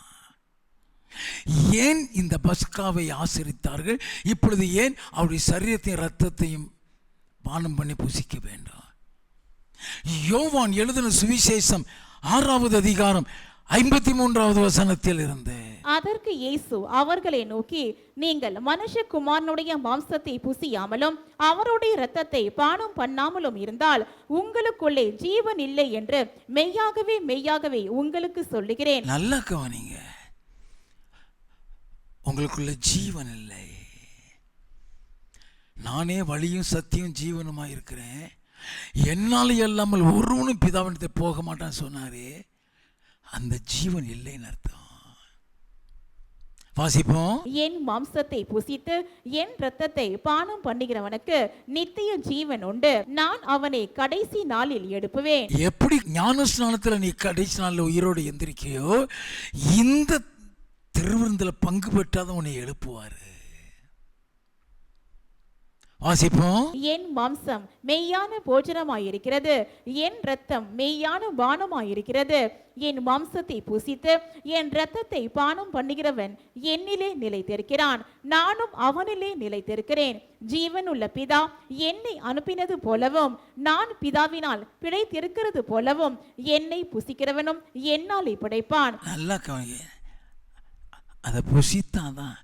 ஏன் இந்த பஸ்காவை ஆசரித்தார்கள்? இப்பொழுது ஏன் அவருடைய சரீரத்தையும் ரத்தத்தையும் பானம் பண்ணி புசிக்க வேண்டும்? யோவான் எழுதின சுவிசேஷம் 6வது அதிகாரம் 53வது வசனத்தில் இருந்து, அதற்கு இயேசு அவர்களை நோக்கி, நீங்கள் மனுஷகுமாரனுடைய மாம்சத்தை புசியாமலும் அவருடைய இரத்தத்தை பானம் பண்ணாமலும் இருந்தால் உங்களுக்குள்ளே ஜீவன் இல்லை என்று மெய்யாகவே மெய்யாகவே உங்களுக்கு சொல்லுகிறேன். நல்லா கவனிங்க, உங்களுக்குள்ள ஜீவன் இல்லை. நானே வழியும் சத்தியம் ஜீவனுமாக இருக்கிறேன், என்னால் இல்லாமல் ஒருவனும் பிதாவினத்தை போக மாட்டான்னு சொன்னாரே, அந்த ஜீவன் இல்லைன்னு அர்த்தம். வாசிப்போம். என் மாம்சத்தை புசித்து என் இரத்தத்தை பானம் பண்ணுகிறவனுக்கு நித்திய ஜீவன் உண்டு, நான் அவனை கடைசி நாளில் எழுப்புவேன். எப்படி ஞானஸ்நானத்தில் நீ கடைசி நாளில் உயிரோடு எந்திரிக்கையோ, இந்த திருவிருந்தில் பங்கு பெற்றாத உன்னை எழுப்புவார். வாசிப்போம். என் மாம்சம் மெய்யான போஜனமாயிருக்கிறது, என் இரத்தம் மெய்யான பானமாயிருக்கிறது. என் மாம்சத்தை புசித்து என் இரத்தத்தை பானம் பண்ணுகிறவன் என்னிலே நிலைத்திருக்கிறான், நானும் அவனிலே நிலைத்திருக்கிறேன். ஜீவன் உள்ள பிதா என்னை அனுப்பினது போலவும், நான் பிதாவினால் பிழைத்திருக்கிறது போலவும் என்னை புசிக்கிறவனும் என்னாலே பிழைப்பான். நல்லா கவனிங்க. அதை புசித்தாதான்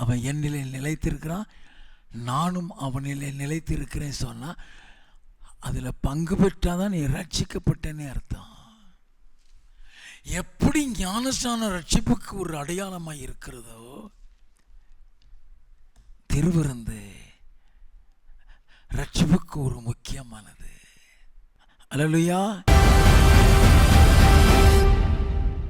அவன் என்னிலே நிலைத்திருக்கிறான், நானும் அவனிலே நிலைத்திருக்கிறேன் சொன்னால் அதில் பங்கு பெற்றாதான் நீ ரட்சிக்கப்பட்டேன்னு அர்த்தம். எப்படி ஞானஸ்நான ரட்சிப்புக்கு ஒரு அடையாளமாக இருக்கிறதோ, திருவிருந்து ரட்சிப்புக்கு ஒரு முக்கியமானது. அல்லேலூயா.